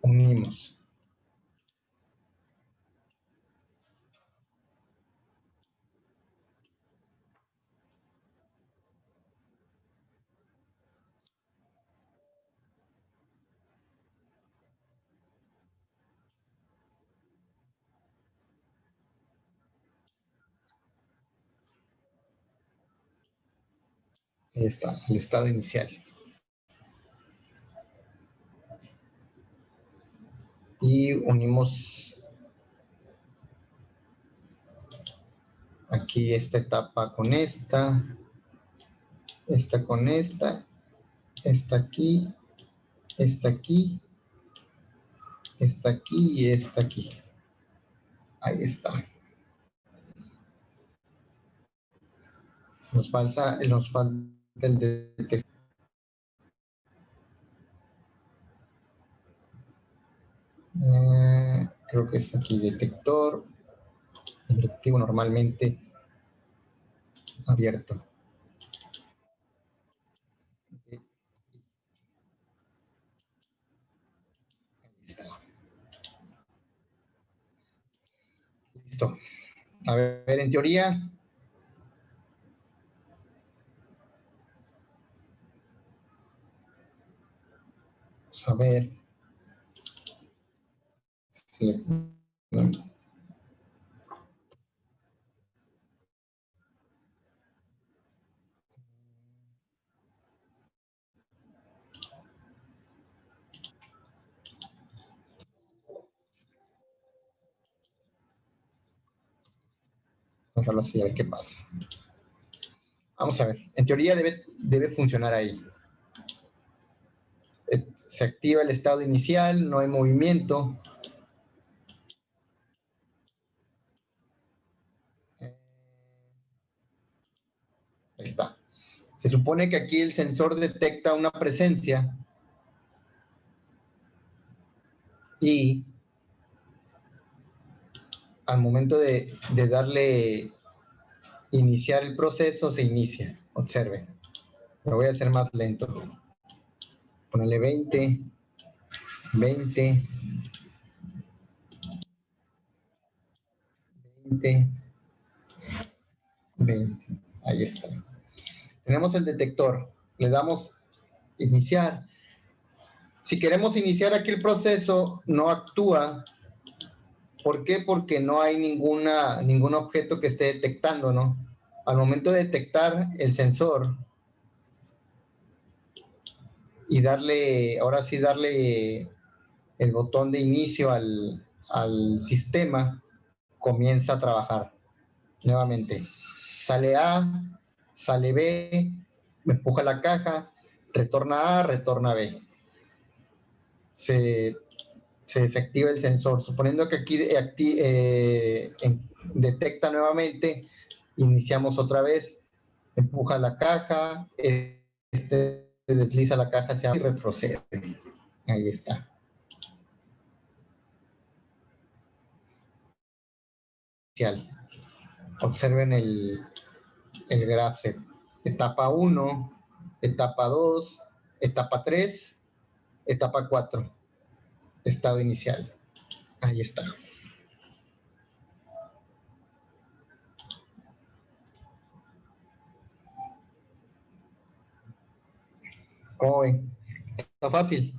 unimos. Ahí está, el estado inicial. Y unimos aquí esta etapa con esta con esta aquí, esta aquí, esta aquí y esta aquí. Ahí está. Nos falta el detector. Creo que es aquí detector. Inductivo normalmente abierto. Ahí está. Listo. A ver, en teoría, vamos a ver. Dejarlo así, a ver qué pasa. Vamos a ver. En teoría debe funcionar ahí. Se activa el estado inicial, no hay movimiento. Ahí está. Se supone que aquí el sensor detecta una presencia y al momento de darle iniciar el proceso, se inicia. Observen. Lo voy a hacer más lento. Ponerle 20, 20, 20, 20. Ahí está. Tenemos el detector. Le damos iniciar. Si queremos iniciar aquí el proceso, no actúa. ¿Por qué? Porque no hay ningún objeto que esté detectando, ¿no? Al momento de detectar el sensor y ahora sí darle el botón de inicio al sistema, comienza a trabajar nuevamente. Sale A, sale B, me empuja la caja, retorna A, retorna B. Se desactiva el sensor. Suponiendo que aquí detecta nuevamente, iniciamos otra vez, empuja la caja, desliza la caja hacia y retrocede. Ahí está. Observen el graph set. Etapa 1, etapa 2, etapa 3, etapa 4. Estado inicial. Ahí está. ¿Cómo ven? Está fácil.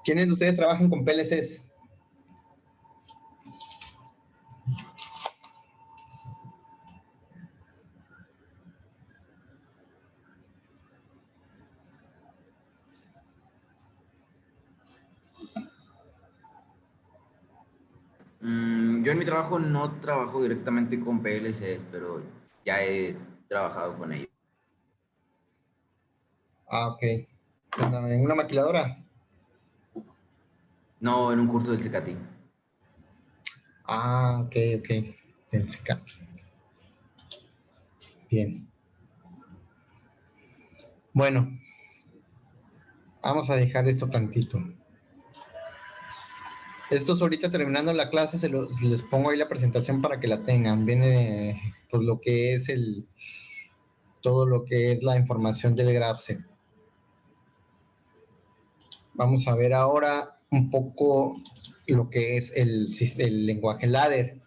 ¿Quiénes de ustedes trabajan con PLCs? Yo en mi trabajo no trabajo directamente con PLCs, pero ya he trabajado con ellos. Ah, ok. ¿En una maquiladora? No en un curso del CECATI. Ah, ok, ok. Del SECAT. Bien. Bueno, vamos a dejar esto tantito. Estos ahorita terminando la clase, les pongo ahí la presentación para que la tengan. Viene pues lo que es todo lo que es la información del GraphSet. Vamos a ver ahora un poco lo que es el lenguaje ladder.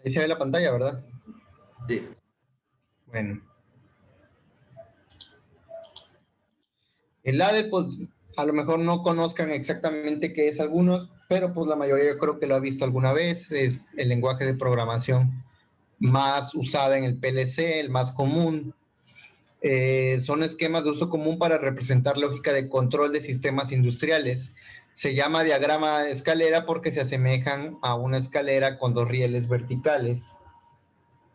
Ahí se ve la pantalla, ¿verdad? Sí. Bueno. El ladder, pues a lo mejor no conozcan exactamente qué es algunos, pero pues la mayoría yo creo que lo ha visto alguna vez. Es el lenguaje de programación más usada en el PLC, el más común. Son esquemas de uso común para representar lógica de control de sistemas industriales. Se llama diagrama de escalera porque se asemejan a una escalera con dos rieles verticales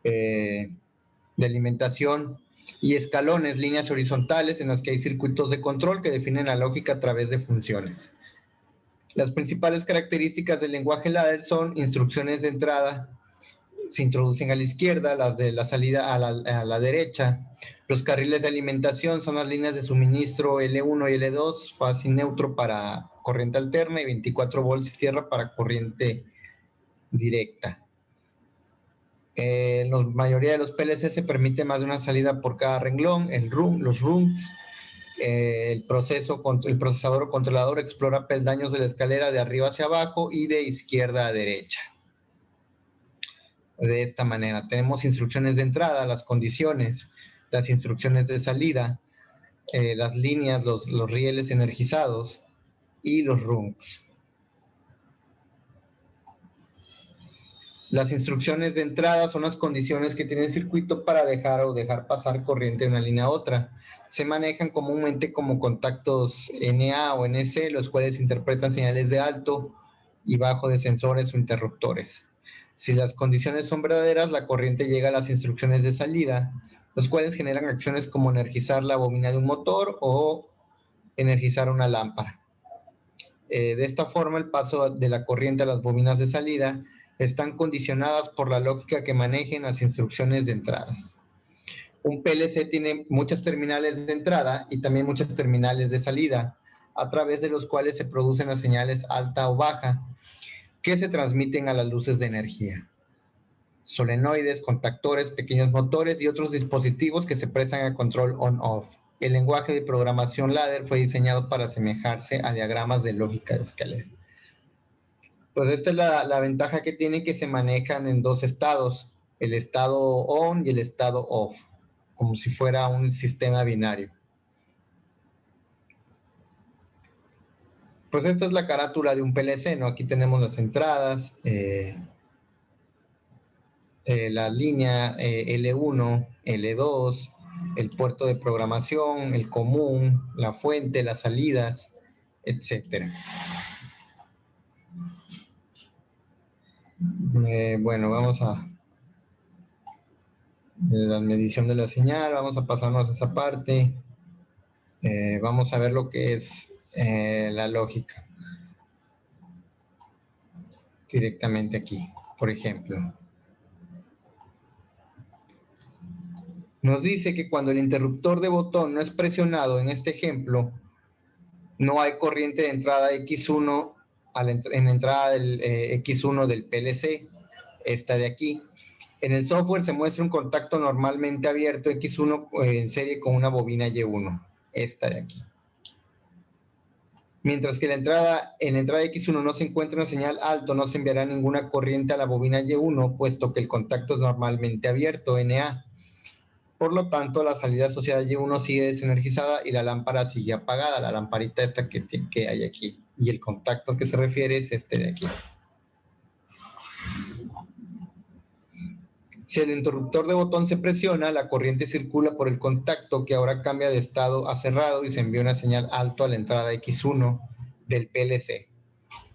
de alimentación y escalones, líneas horizontales en las que hay circuitos de control que definen la lógica a través de funciones. Las principales características del lenguaje ladder son instrucciones de entrada, se introducen a la izquierda, las de la salida a la derecha. Los carriles de alimentación son las líneas de suministro L1 y L2, fase neutro para corriente alterna y 24 volts y tierra para corriente directa. En la mayoría de los PLC se permite más de una salida por cada renglón, los rungs. El procesador o controlador explora peldaños de la escalera de arriba hacia abajo y de izquierda a derecha. De esta manera, tenemos instrucciones de entrada, las condiciones, las instrucciones de salida, las líneas, los rieles energizados y los rungs. Las instrucciones de entrada son las condiciones que tiene el circuito para dejar o dejar pasar corriente de una línea a otra. Se manejan comúnmente como contactos NA o NC, los cuales interpretan señales de alto y bajo de sensores o interruptores. Si las condiciones son verdaderas, la corriente llega a las instrucciones de salida, los cuales generan acciones como energizar la bobina de un motor o energizar una lámpara. De esta forma, el paso de la corriente a las bobinas de salida están condicionadas por la lógica que manejen las instrucciones de entradas. Un PLC tiene muchas terminales de entrada y también muchas terminales de salida, a través de los cuales se producen las señales alta o baja, que se transmiten a las luces de energía. Solenoides, contactores, pequeños motores y otros dispositivos que se prestan a control on-off. El lenguaje de programación ladder fue diseñado para asemejarse a diagramas de lógica de escalera. Pues esta es la ventaja que tiene, que se manejan en dos estados, el estado on y el estado off, como si fuera un sistema binario. Pues esta es la carátula de un PLC, ¿no? Aquí tenemos las entradas, la línea L1, L2, el puerto de programación, el común, la fuente, las salidas, etcétera. Bueno, vamos a la medición de la señal, vamos a pasarnos a esa parte. Vamos a ver lo que es la lógica. directamente aquí, por ejemplo. Nos dice que cuando el interruptor de botón no es presionado, en este ejemplo, no hay corriente de entrada X1 en la entrada del X1 del PLC, esta de aquí. En el software se muestra un contacto normalmente abierto X1 en serie con una bobina Y1, esta de aquí. Mientras que en la entrada X1 no se encuentra una señal alto, no se enviará ninguna corriente a la bobina Y1, puesto que el contacto es normalmente abierto, NA. Por lo tanto, la salida asociada Y1 sigue desenergizada y la lámpara sigue apagada, la lamparita esta que hay aquí. Y el contacto que se refiere es este de aquí. Si el interruptor de botón se presiona, la corriente circula por el contacto que ahora cambia de estado a cerrado y se envía una señal alto a la entrada X1 del PLC.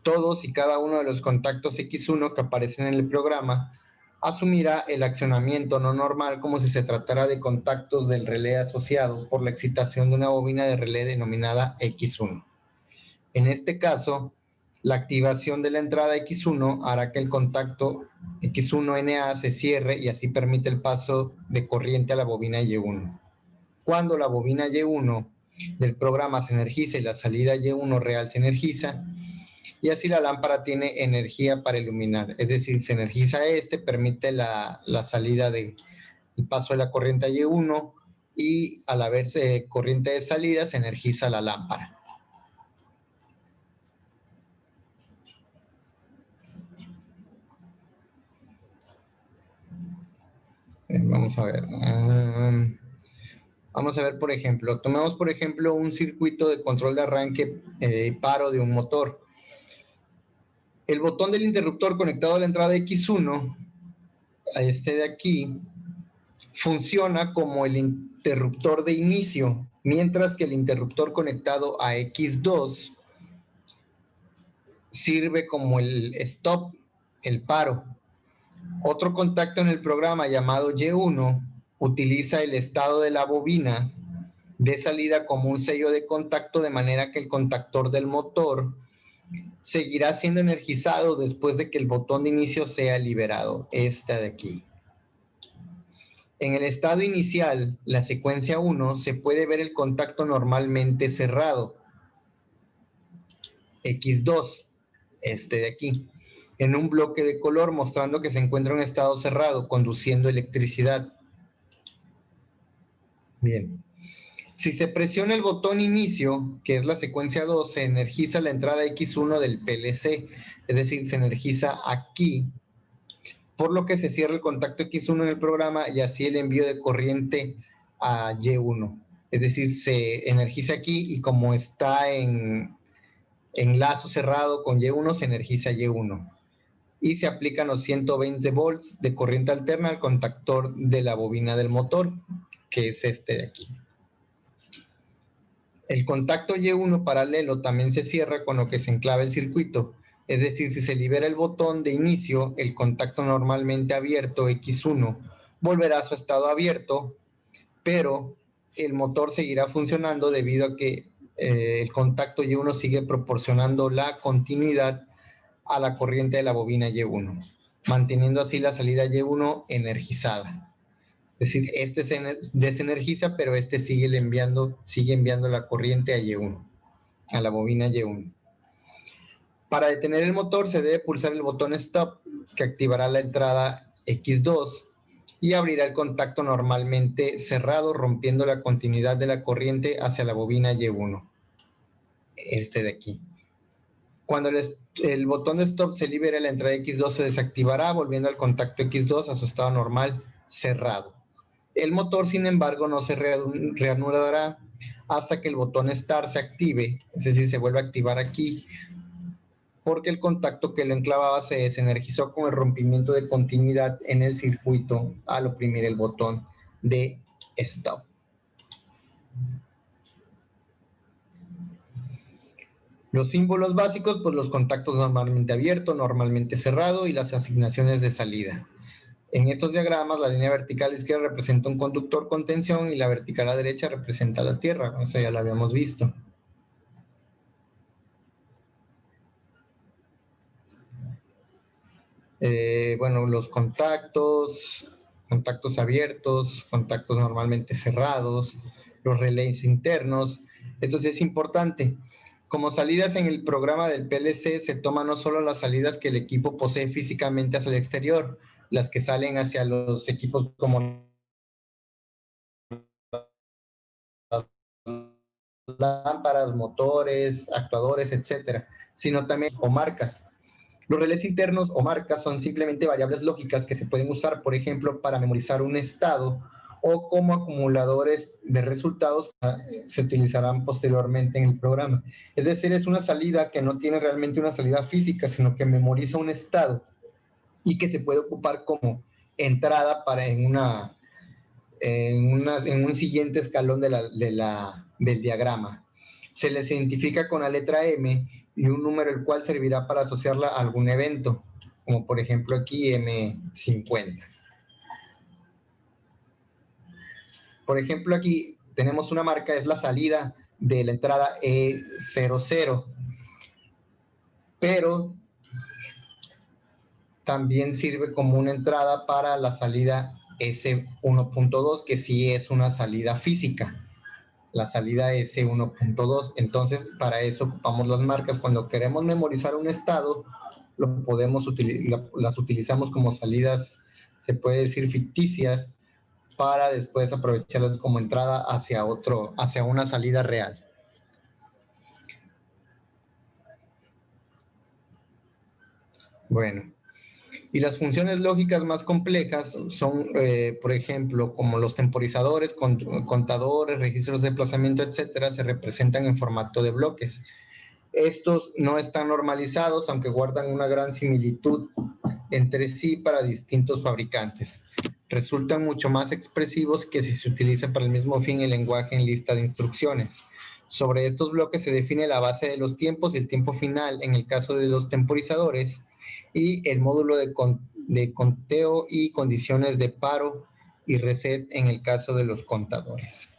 Todos y cada uno de los contactos X1 que aparecen en el programa asumirá el accionamiento no normal como si se tratara de contactos del relé asociado por la excitación de una bobina de relé denominada X1. En este caso, la activación de la entrada X1 hará que el contacto X1NA se cierre y así permite el paso de corriente a la bobina Y1. Cuando la bobina Y1 del programa se energiza y la salida Y1 real se energiza, y así la lámpara tiene energía para iluminar, es decir, se energiza permite la salida del paso de la corriente a Y1 y al haberse corriente de salida se energiza la lámpara. Vamos a ver. Vamos a ver, por ejemplo, tomemos por ejemplo un circuito de control de arranque y paro de un motor. El botón del interruptor conectado a la entrada X1, a este de aquí, funciona como el interruptor de inicio, mientras que el interruptor conectado a X2 sirve como el stop, el paro. Otro contacto en el programa llamado Y1 utiliza el estado de la bobina de salida como un sello de contacto, de manera que el contactor del motor seguirá siendo energizado después de que el botón de inicio sea liberado, esta de aquí. En el estado inicial, la secuencia 1, se puede ver el contacto normalmente cerrado, X2, este de aquí, en un bloque de color mostrando que se encuentra en estado cerrado, conduciendo electricidad. Bien. Si se presiona el botón inicio, que es la secuencia 2, se energiza la entrada X1 del PLC, es decir, se energiza aquí, por lo que se cierra el contacto X1 en el programa y así el envío de corriente a Y1. Es decir, se energiza aquí y como está en lazo cerrado con Y1, se energiza Y1. Y se aplican los 120 volts de corriente alterna al contactor de la bobina del motor, que es este de aquí. El contacto Y1 paralelo también se cierra con lo que se enclava el circuito, es decir, si se libera el botón de inicio, el contacto normalmente abierto X1 volverá a su estado abierto, pero el motor seguirá funcionando debido a que el contacto Y1 sigue proporcionando la continuidad a la corriente de la bobina Y1, manteniendo así la salida Y1 energizada. Es decir, este se desenergiza, pero este sigue enviando la corriente a Y1, a la bobina Y1. Para detener el motor se debe pulsar el botón Stop, que activará la entrada X2 y abrirá el contacto normalmente cerrado, rompiendo la continuidad de la corriente hacia la bobina Y1, este de aquí. Cuando el botón de Stop se libere, la entrada X2 se desactivará, volviendo al contacto X2 a su estado normal cerrado. El motor, sin embargo, no se reanudará hasta que el botón Start se active, es decir, se vuelve a activar aquí, porque el contacto que lo enclavaba se desenergizó con el rompimiento de continuidad en el circuito al oprimir el botón de Stop. Los símbolos básicos, pues los contactos normalmente abierto, normalmente cerrado y las asignaciones de salida. En estos diagramas, la línea vertical izquierda representa un conductor con tensión y la vertical a la derecha representa la tierra. Eso ya lo habíamos visto. Bueno, los contactos abiertos, contactos normalmente cerrados, los relays internos. Esto sí es importante. Como salidas en el programa del PLC se toman no solo las salidas que el equipo posee físicamente hacia el exterior, las que salen hacia los equipos como lámparas, motores, actuadores, etcétera, sino también o marcas. Los relés internos o marcas son simplemente variables lógicas que se pueden usar, por ejemplo, para memorizar un estado o como acumuladores de resultados se utilizarán posteriormente en el programa. Es decir, es una salida que no tiene realmente una salida física, sino que memoriza un estado y que se puede ocupar como entrada para en un siguiente escalón del diagrama. Se les identifica con la letra M y un número el cual servirá para asociarla a algún evento, como por ejemplo aquí M50. Por ejemplo, aquí tenemos una marca, es la salida de la entrada E00, pero también sirve como una entrada para la salida S1.2, que sí es una salida física, la salida S1.2. Entonces, para eso ocupamos las marcas. Cuando queremos memorizar un estado, las utilizamos como salidas, se puede decir ficticias, para después aprovecharlas como entrada hacia una salida real. Bueno, y las funciones lógicas más complejas son, por ejemplo, como los temporizadores, contadores, registros de desplazamiento, etcétera, se representan en formato de bloques. Estos no están normalizados, aunque guardan una gran similitud entre sí para distintos fabricantes. Resultan mucho más expresivos que si se utiliza para el mismo fin el lenguaje en lista de instrucciones. Sobre estos bloques se define la base de los tiempos y el tiempo final en el caso de los temporizadores y el módulo de conteo y condiciones de paro y reset en el caso de los contadores.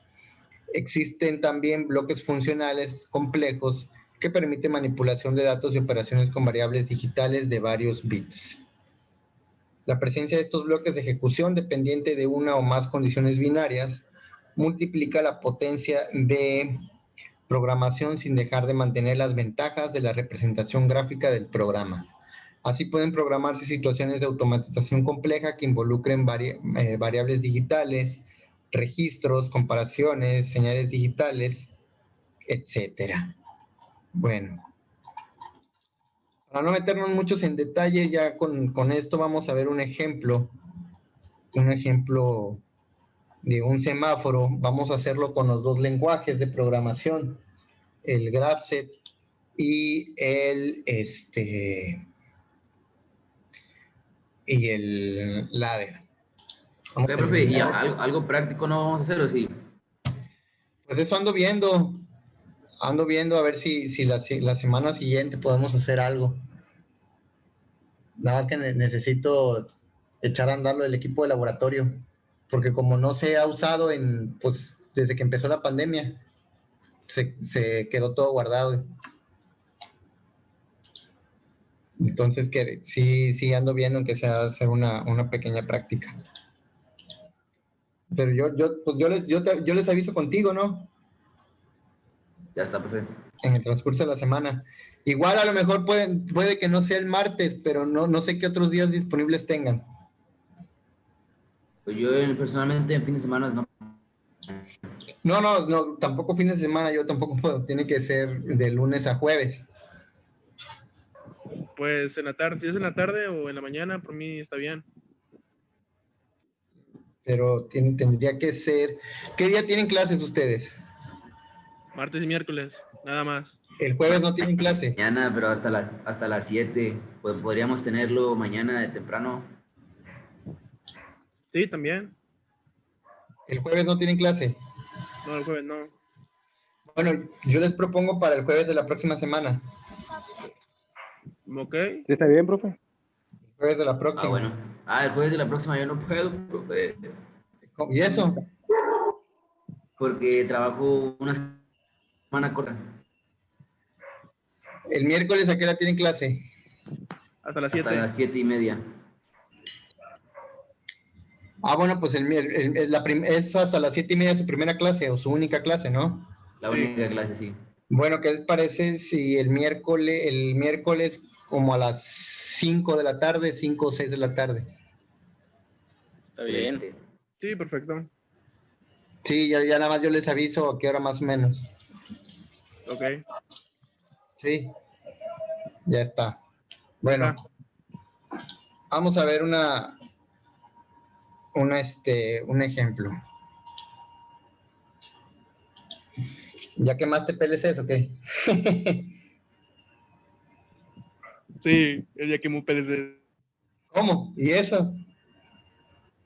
Existen también bloques funcionales complejos que permiten manipulación de datos y operaciones con variables digitales de varios bits. La presencia de estos bloques de ejecución dependiente de una o más condiciones binarias multiplica la potencia de programación sin dejar de mantener las ventajas de la representación gráfica del programa. Así pueden programarse situaciones de automatización compleja que involucren variables digitales, registros, comparaciones, señales digitales, etcétera. Bueno, para no meternos muchos en detalle, ya con esto vamos a ver un ejemplo de un semáforo. Vamos a hacerlo con los dos lenguajes de programación, el GraphSet y el ladder. Oye, profe, ¿y algo práctico no vamos a hacer o sí? Pues eso ando viendo a ver si la semana siguiente podemos hacer algo. Nada más que necesito echar a andarlo el equipo de laboratorio, porque como no se ha usado pues desde que empezó la pandemia, se quedó todo guardado. Entonces que sí ando viendo que sea hacer una pequeña práctica. Pero yo les aviso contigo, ¿no? Ya está, profe. En el transcurso de la semana. Igual a lo mejor puede que no sea el martes, pero no sé qué otros días disponibles tengan. Pues yo personalmente en fin de semana no. No, tampoco fines de semana, yo tampoco puedo, tiene que ser de lunes a jueves. Pues en la tarde, si es en la tarde o en la mañana, por mí está bien. Pero tendría que ser... ¿Qué día tienen clases ustedes? Martes y miércoles, nada más. El jueves no tienen clase. Mañana, pero hasta las 7. Pues podríamos tenerlo mañana de temprano. Sí, también. El jueves no tienen clase. No, el jueves no. Bueno, yo les propongo para el jueves de la próxima semana. ¿Ok? ¿Sí está bien, profe? El jueves de la próxima. Ah, bueno. El jueves de la próxima yo no puedo, profe. ¿Y eso? Porque trabajo una semana corta. El miércoles, ¿a qué hora tienen clase? Hasta las hasta 7. las 7:30. Ah, bueno, pues es hasta las 7:30 su primera clase o su única clase, ¿no? La Sí. única clase, sí. Bueno, ¿qué les parece si el miércoles como a las 5 de la tarde, 5 o 6 de la tarde? Está bien. Excelente. Sí, perfecto. Sí, ya nada más yo les aviso a qué hora más o menos. Ok. Sí, ya está. Bueno, Ya vamos a ver un ejemplo. ¿Ya quemaste PLCs o qué? Sí, el día que mu PLC. ¿Cómo? ¿Y eso?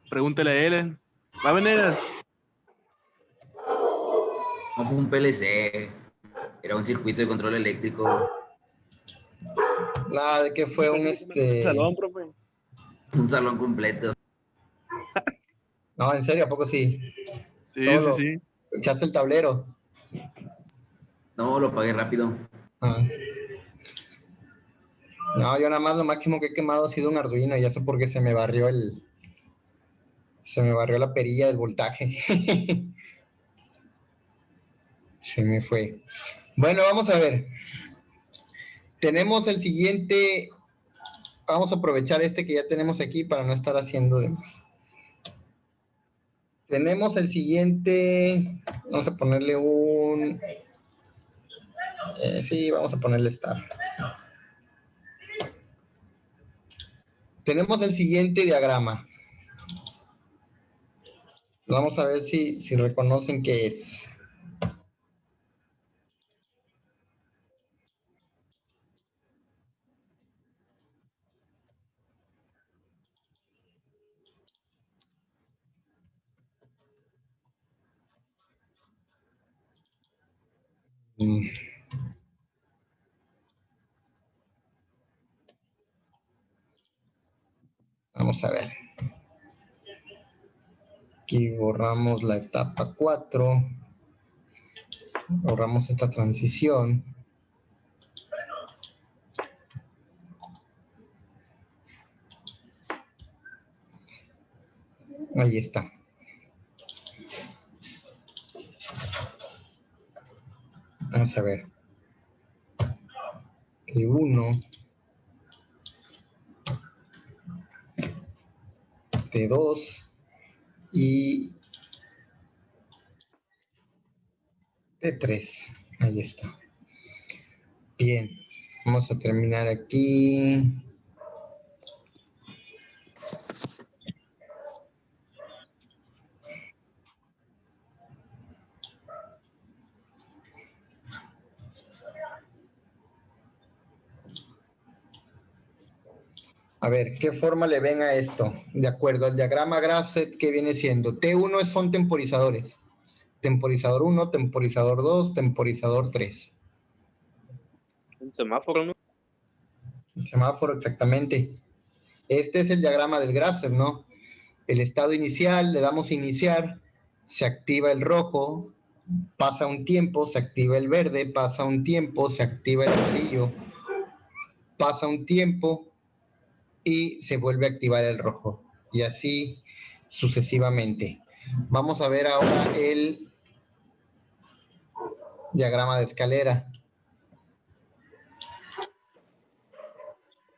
Pregúntale a él. ¿Va a venir? No fue un PLC, era un circuito de control eléctrico, Nada, de que fue Salón, profe. un salón completo. No, en serio, ¿a poco sí? Sí, sí, sí. Echaste el tablero. No, lo pagué rápido. Ah. No, yo nada más lo máximo que he quemado ha sido un Arduino y eso porque se me barrió la perilla del voltaje. Se me fue. Bueno, vamos a ver. Tenemos el siguiente. Vamos a aprovechar este que ya tenemos aquí para no estar haciendo de más. Tenemos el siguiente. Vamos a ponerle un. Sí, vamos a ponerle star. Tenemos el siguiente diagrama. Vamos a ver si reconocen qué es. Vamos a ver. Aquí borramos la etapa 4. Borramos esta transición. Ahí está. Vamos a ver. T1, T2 y T3. Ahí está. Bien. Vamos a terminar aquí. A ver, ¿qué forma le ven a esto? De acuerdo al diagrama GraphSet, ¿qué viene siendo? T1 son temporizadores. Temporizador 1, temporizador 2, temporizador 3. Un semáforo, ¿no? El semáforo, exactamente. Este es el diagrama del GraphSet, ¿no? El estado inicial, le damos iniciar, se activa el rojo, pasa un tiempo, se activa el verde, pasa un tiempo, se activa el amarillo, pasa un tiempo y se vuelve a activar el rojo. Y así sucesivamente. Vamos a ver ahora el diagrama de escalera.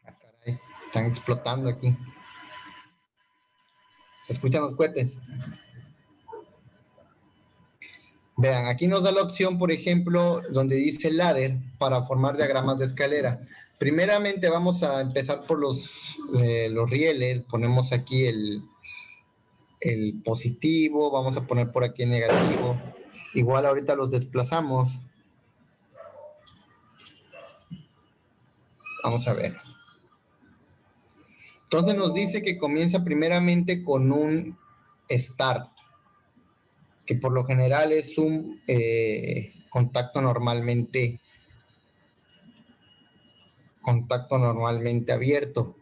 Ah, caray, están explotando aquí. ¿Se escuchan los cohetes? Vean, aquí nos da la opción, por ejemplo, donde dice ladder para formar diagramas de escalera. Primeramente vamos a empezar por los rieles. Ponemos aquí el positivo, vamos a poner por aquí el negativo. Igual ahorita los desplazamos. Vamos a ver. Entonces nos dice que comienza primeramente con un start, que por lo general es un contacto normalmente abierto.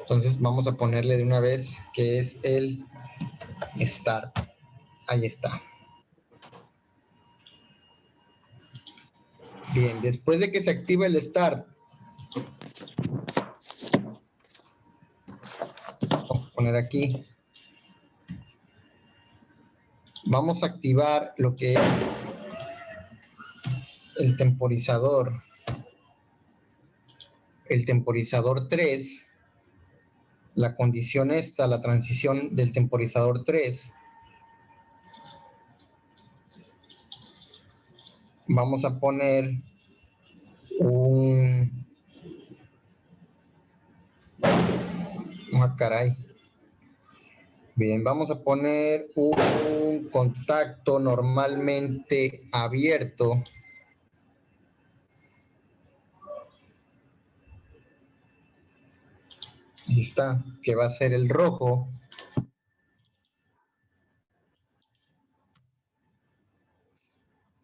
Entonces vamos a ponerle de una vez que es el start. Ahí está. Bien, después de que se activa el start, poner aquí. Vamos a activar lo que es el temporizador. El temporizador 3. La condición esta, la transición del temporizador 3. Vamos a poner un... Ah, caray. Bien, vamos a poner un contacto normalmente abierto. Ahí está, que va a ser el rojo.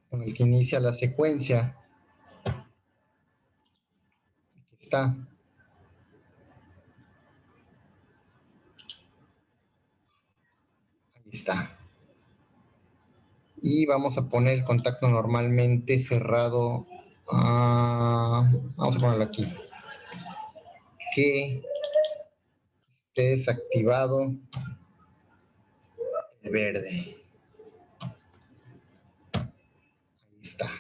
Con el que inicia la secuencia. Aquí está. Ahí está. Y vamos a poner el contacto normalmente cerrado. Vamos a ponerlo aquí. Que esté desactivado el verde. Ahí está.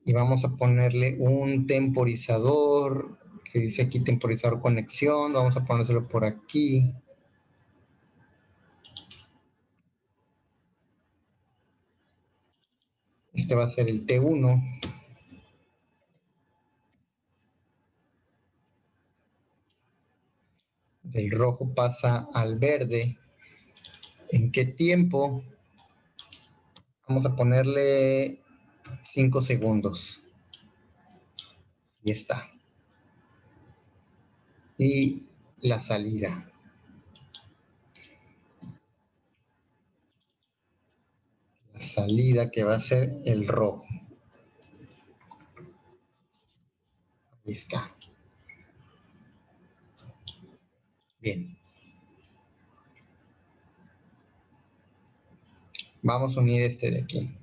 Y vamos a ponerle un temporizador, que dice aquí temporizador conexión. Vamos a ponérselo por aquí. Este va a ser el T1. Del rojo pasa al verde. ¿En qué tiempo? Vamos a ponerle 5 segundos. Y está. Y la salida. La salida que va a ser el rojo. Ahí está. Bien. Vamos a unir este de aquí.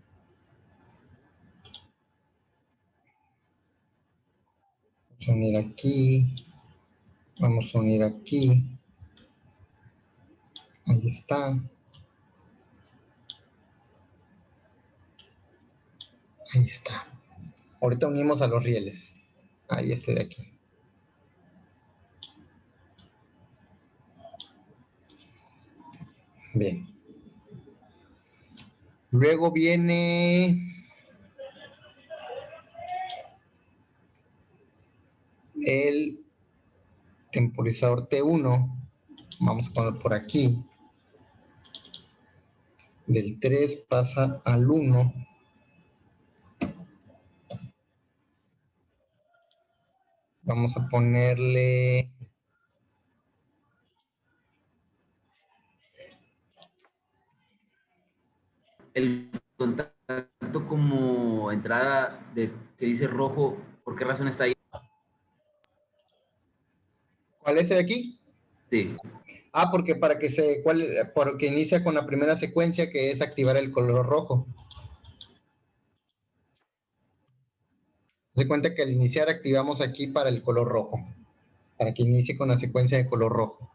Vamos a unir aquí. Vamos a unir aquí. Ahí está. Ahí está. Ahorita unimos a los rieles. Ahí este de aquí. Bien. Luego viene el temporizador T1. Vamos a poner por aquí. Del 3 pasa al 1. Vamos a ponerle El contacto como entrada de que dice rojo, ¿por qué razón está ahí? ¿cuál es el de aquí? Sí. Porque porque inicia con la primera secuencia que es activar el color rojo. Se cuenta que al iniciar activamos aquí para el color rojo, para que inicie con la secuencia de color rojo.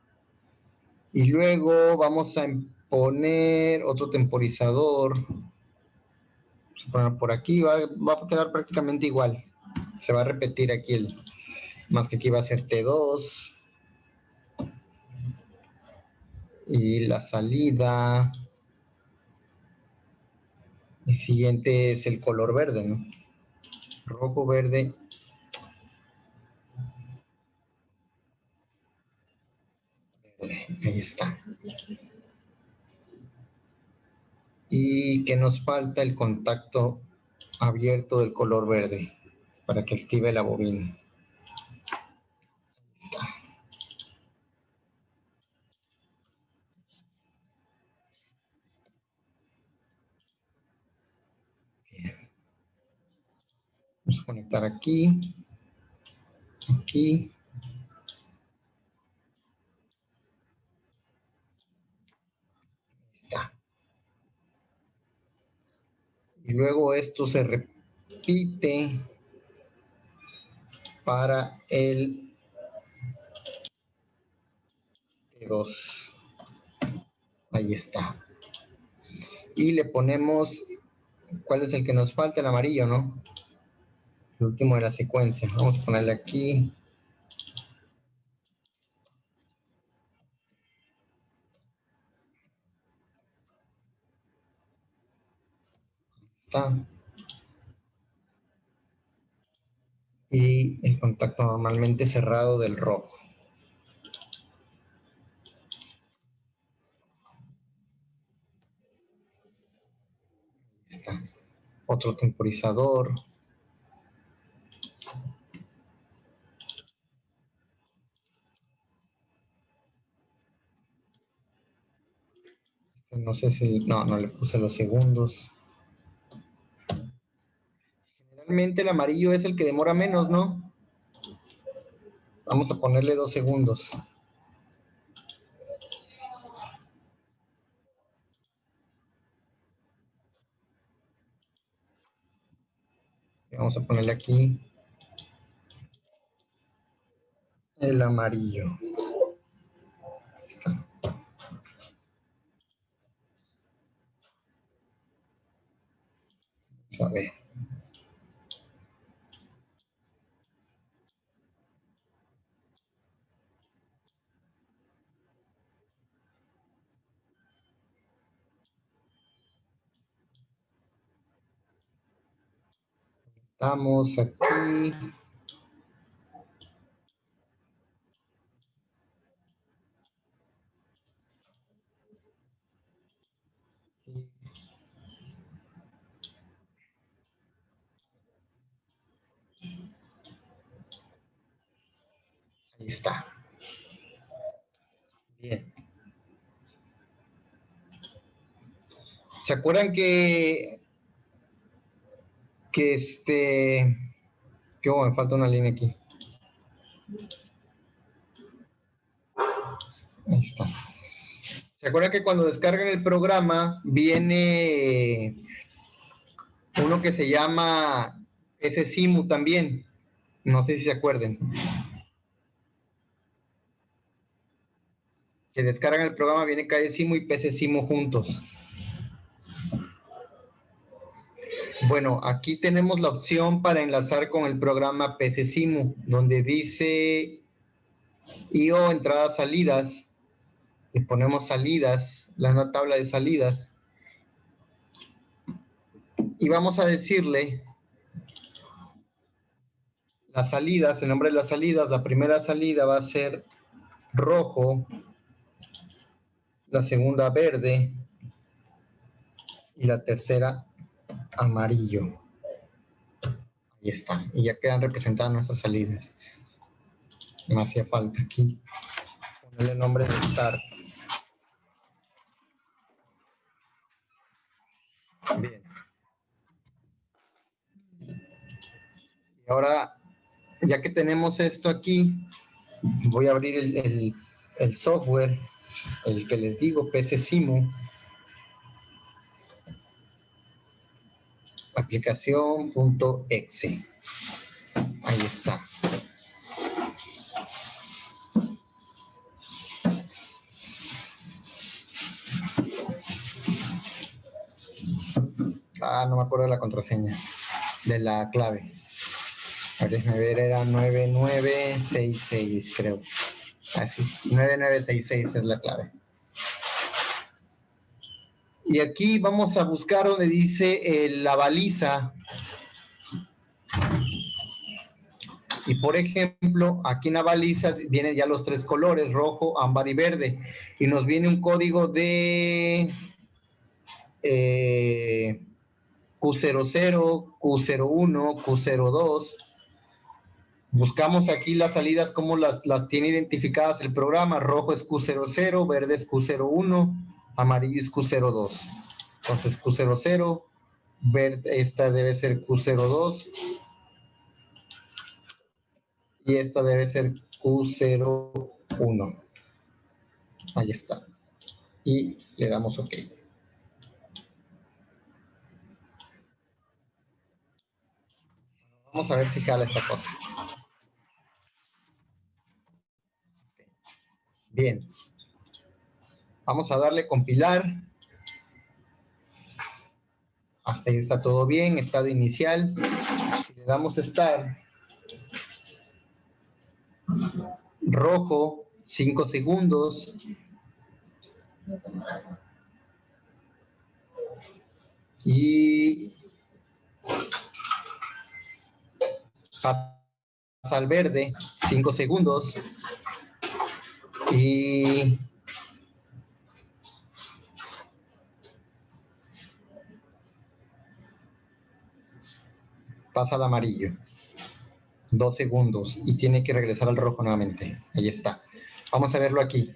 Y luego vamos a poner otro temporizador. Vamos a poner por aquí, va a quedar prácticamente igual. Se va a repetir aquí más que aquí va a ser T2. Y la salida. El siguiente es el color verde, ¿no? Rojo, verde. Ahí está. Y que nos falta el contacto abierto del color verde para que active la bobina. Ahí está. Bien. Vamos a conectar aquí. Aquí. Ahí está. Y luego esto se repite para el 2. Ahí está. Y le ponemos, ¿cuál es el que nos falta? El amarillo, ¿no? El último de la secuencia. Vamos a ponerle aquí. Está. Y el contacto normalmente cerrado del rojo. Está. Otro temporizador. No sé si... No, no le puse los segundos. Generalmente el amarillo es el que demora menos, ¿no? Vamos a ponerle 2 segundos. Vamos a ponerle aquí el amarillo. Ahí está. Vamos a ver. Estamos aquí. Ahí está. Bien. ¿Se acuerdan que me falta una línea aquí? Ahí está. ¿Se acuerdan que cuando descargan el programa viene uno que se llama SSIMU también? No sé si se acuerden. Que descargan el programa, viene KSIMU y PSSIMU juntos. Bueno, aquí tenemos la opción para enlazar con el programa PSSIMU, donde dice IO entradas salidas. Le ponemos salidas, la tabla de salidas. Y vamos a decirle las salidas, el nombre de las salidas. La primera salida va a ser rojo, la segunda verde y la tercera amarillo. Ahí está. Y ya quedan representadas nuestras salidas. Me hacía falta aquí ponerle el nombre de start. Bien. Y ahora, ya que tenemos esto aquí, voy a abrir el software, el que les digo, PSSIMU. Aplicación.exe. Ahí está. No me acuerdo de la contraseña, de la clave. A ver, déjame ver, era 9966, creo. Así, 9966 es la clave. Y aquí vamos a buscar donde dice la baliza. Y por ejemplo, aquí en la baliza vienen ya los 3 colores, rojo, ámbar y verde. Y nos viene un código de Q00, Q01, Q02. Buscamos aquí las salidas, como las tiene identificadas el programa. Rojo es Q00, verde es Q01, amarillo es Q02. Entonces Q00, verde, esta debe ser Q02 y esta debe ser Q01. Ahí está. Y le damos OK. Vamos a ver si jala esta cosa. Bien. Vamos a darle compilar. Hasta ahí está todo bien, estado inicial. Si le damos Start, rojo, 5 segundos. Y pasa al verde, 5 segundos. Y pasa al amarillo, 2 segundos, y tiene que regresar al rojo nuevamente. Ahí está. Vamos a verlo aquí.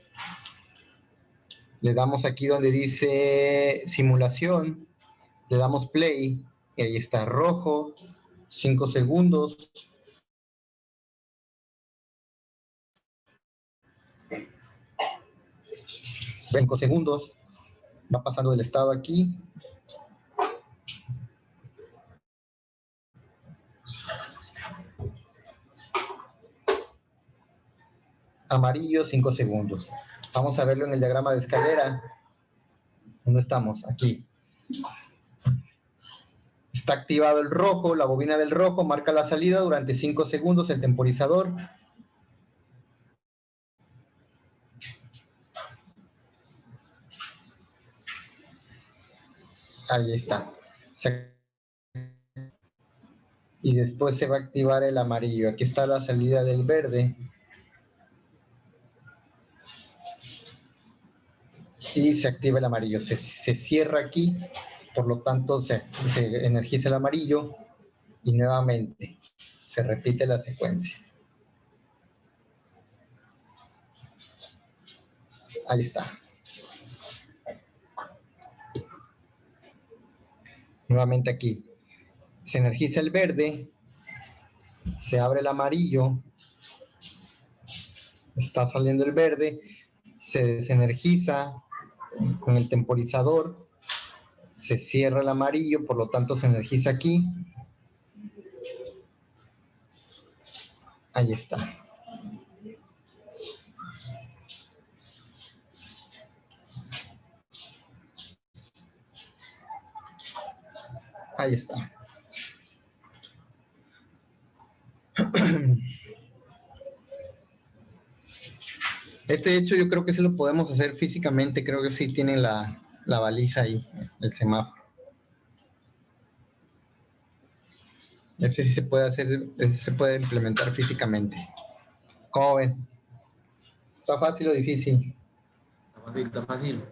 Le damos aquí donde dice simulación, le damos play, y ahí está, rojo, 5 segundos. Cinco segundos, va pasando del estado aquí. Amarillo, 5 segundos. Vamos a verlo en el diagrama de escalera. ¿Dónde estamos? Aquí. Está activado el rojo, la bobina del rojo marca la salida durante 5 segundos, el temporizador. Ahí está. Y después se va a activar el amarillo. Aquí está la salida del verde. Y se activa el amarillo. Se cierra aquí, por lo tanto se energiza el amarillo y nuevamente se repite la secuencia. Ahí está. Nuevamente aquí. Se energiza el verde, se abre el amarillo, está saliendo el verde, se desenergiza con el temporizador, se cierra el amarillo, por lo tanto se energiza aquí. Ahí está. Ahí está. Este hecho yo creo que sí lo podemos hacer físicamente, creo que sí tiene la baliza ahí, el semáforo. Ese sí se puede hacer, ese se puede implementar físicamente. ¿Cómo ven? ¿Está fácil o difícil? Está fácil, está fácil.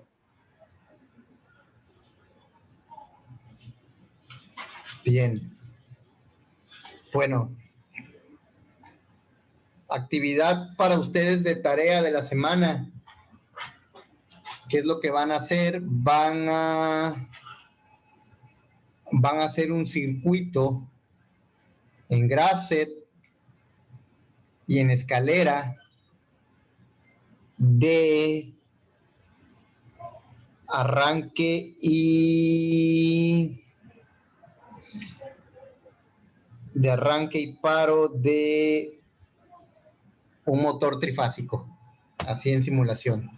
Bien. Bueno. Actividad para ustedes de tarea de la semana. ¿Qué es lo que van a hacer? Van a hacer un circuito en Graph-Z y en escalera de arranque y paro de un motor trifásico, así en simulación.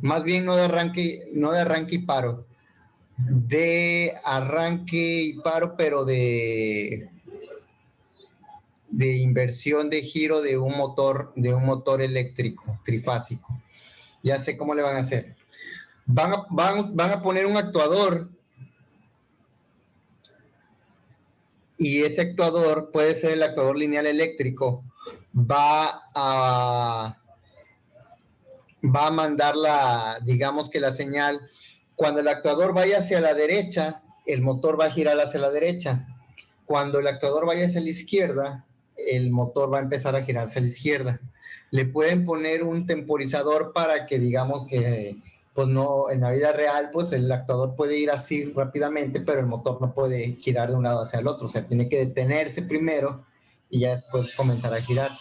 Más bien no de arranque y paro, de arranque y paro, pero de inversión de giro de un motor eléctrico trifásico. Ya sé cómo le van a hacer. Van a poner un actuador y ese actuador puede ser el actuador lineal eléctrico. Va a mandar digamos que la señal. Cuando el actuador vaya hacia la derecha, el motor va a girar hacia la derecha. Cuando el actuador vaya hacia la izquierda, el motor va a empezar a girar hacia la izquierda. Le pueden poner un temporizador para que digamos que, pues no, en la vida real, pues el actuador puede ir así rápidamente, pero el motor no puede girar de un lado hacia el otro. O sea, tiene que detenerse primero y ya después comenzar a girar.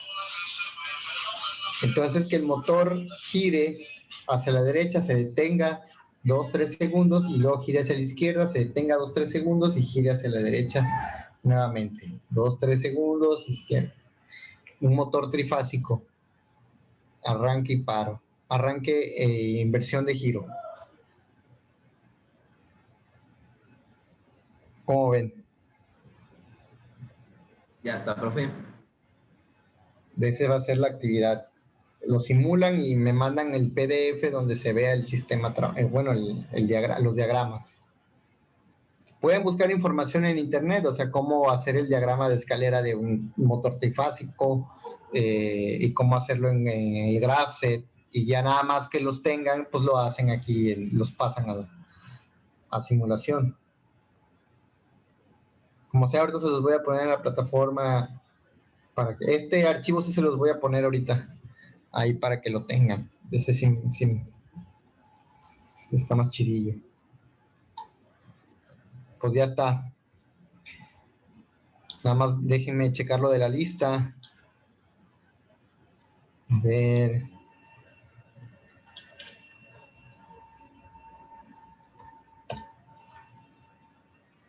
Entonces, que el motor gire hacia la derecha, se detenga 2-3 segundos y luego gire hacia la izquierda, se detenga 2-3 segundos y gire hacia la derecha nuevamente. 2-3 segundos, izquierda. Un motor trifásico. arranque y paro, arranque e inversión de giro. ¿Cómo ven? Ya está, profe. De ese va a ser la actividad. Lo simulan y me mandan el PDF donde se vea el sistema, bueno, los diagramas. Pueden buscar información en internet, o sea, cómo hacer el diagrama de escalera de un motor trifásico y cómo hacerlo en el GraphSet, y ya nada más que los tengan, pues lo hacen aquí, los pasan a simulación. Como sea, ahorita se los voy a poner en la plataforma, para que este archivo sí se los voy a poner ahorita ahí para que lo tengan. Ese está más chidillo. Pues ya está. Nada más déjenme checar lo de la lista. A ver.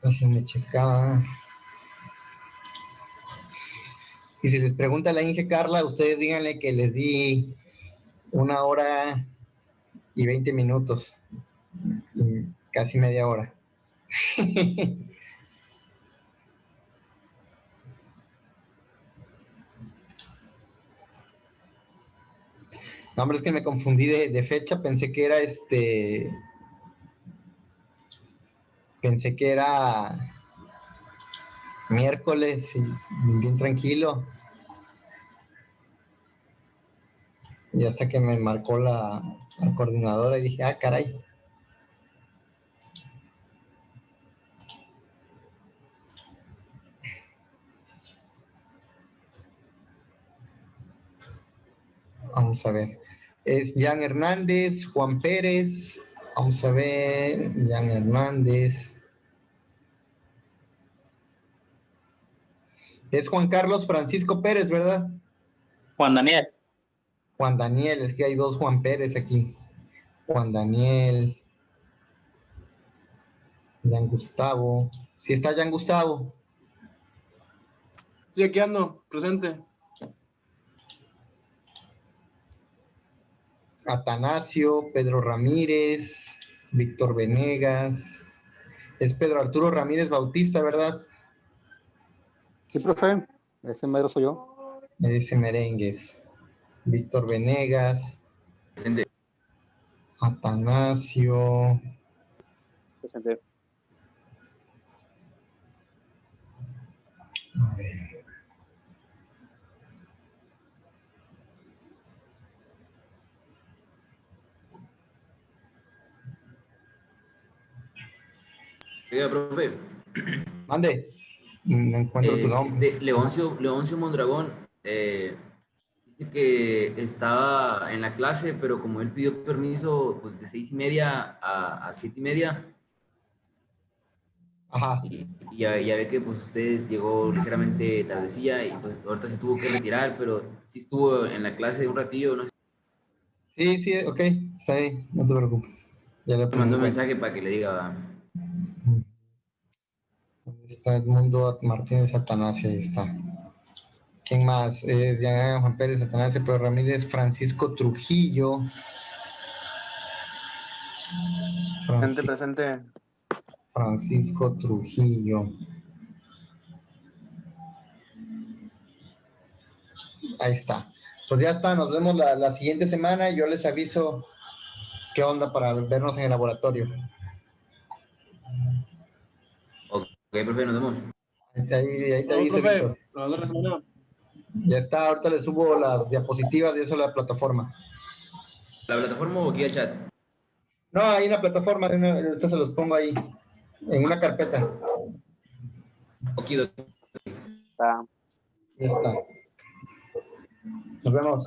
Déjenme checar. Y si les pregunta la Inge Carla, ustedes díganle que les di 1 hora y 20 minutos. Y casi media hora. No, hombre, es que me confundí de fecha, pensé que era pensé que era miércoles y bien tranquilo. Y hasta que me marcó la coordinadora y dije, ah, caray. Vamos a ver. Es Jan Hernández, Juan Pérez. Vamos a ver, Jan Hernández. Es Juan Carlos Francisco Pérez, ¿verdad? Juan Daniel. Juan Daniel, es que hay 2 Juan Pérez aquí. Juan Daniel. Jan Gustavo. ¿Sí está Jan Gustavo? Sí, aquí ando, presente. Atanasio, Pedro Ramírez, Víctor Venegas. Es Pedro Arturo Ramírez Bautista, ¿verdad? Sí, profe. Ese mero soy yo. Me dice Merengues. Víctor Venegas. Presente. Atanasio. Presente. A ver. Oiga, profe. Mande. No encuentro tu nombre. Leoncio Mondragón dice que estaba en la clase, pero como él pidió permiso pues, de 6:30 a 7:30, Ajá. y ya ve que pues usted llegó ligeramente tardecilla y pues ahorita se tuvo que retirar, pero sí estuvo en la clase un ratillo, no sé, Sí, sí, ok. Está bien. No te preocupes. Ya le me tomé mandó en un cuenta. mensaje para que le diga, ¿verdad? ¿Dónde está Edmundo Martínez Atanasio? Ahí está. ¿Quién más? Es Juan Pérez Atanasio, Pedro Ramírez, Francisco Trujillo. Presente. Francisco Trujillo. Ahí está. Pues ya está, nos vemos la siguiente semana y yo les aviso qué onda para vernos en el laboratorio. Ok, profe, nos vemos. Ahí te No, aviso, profe, Víctor. nos vemos la semana. Ya está, ahorita les subo las diapositivas y eso a la plataforma. ¿La plataforma o aquí al chat? No, hay una plataforma, ahorita se los pongo ahí, en una carpeta. Ok, Está. Ya está. Nos vemos.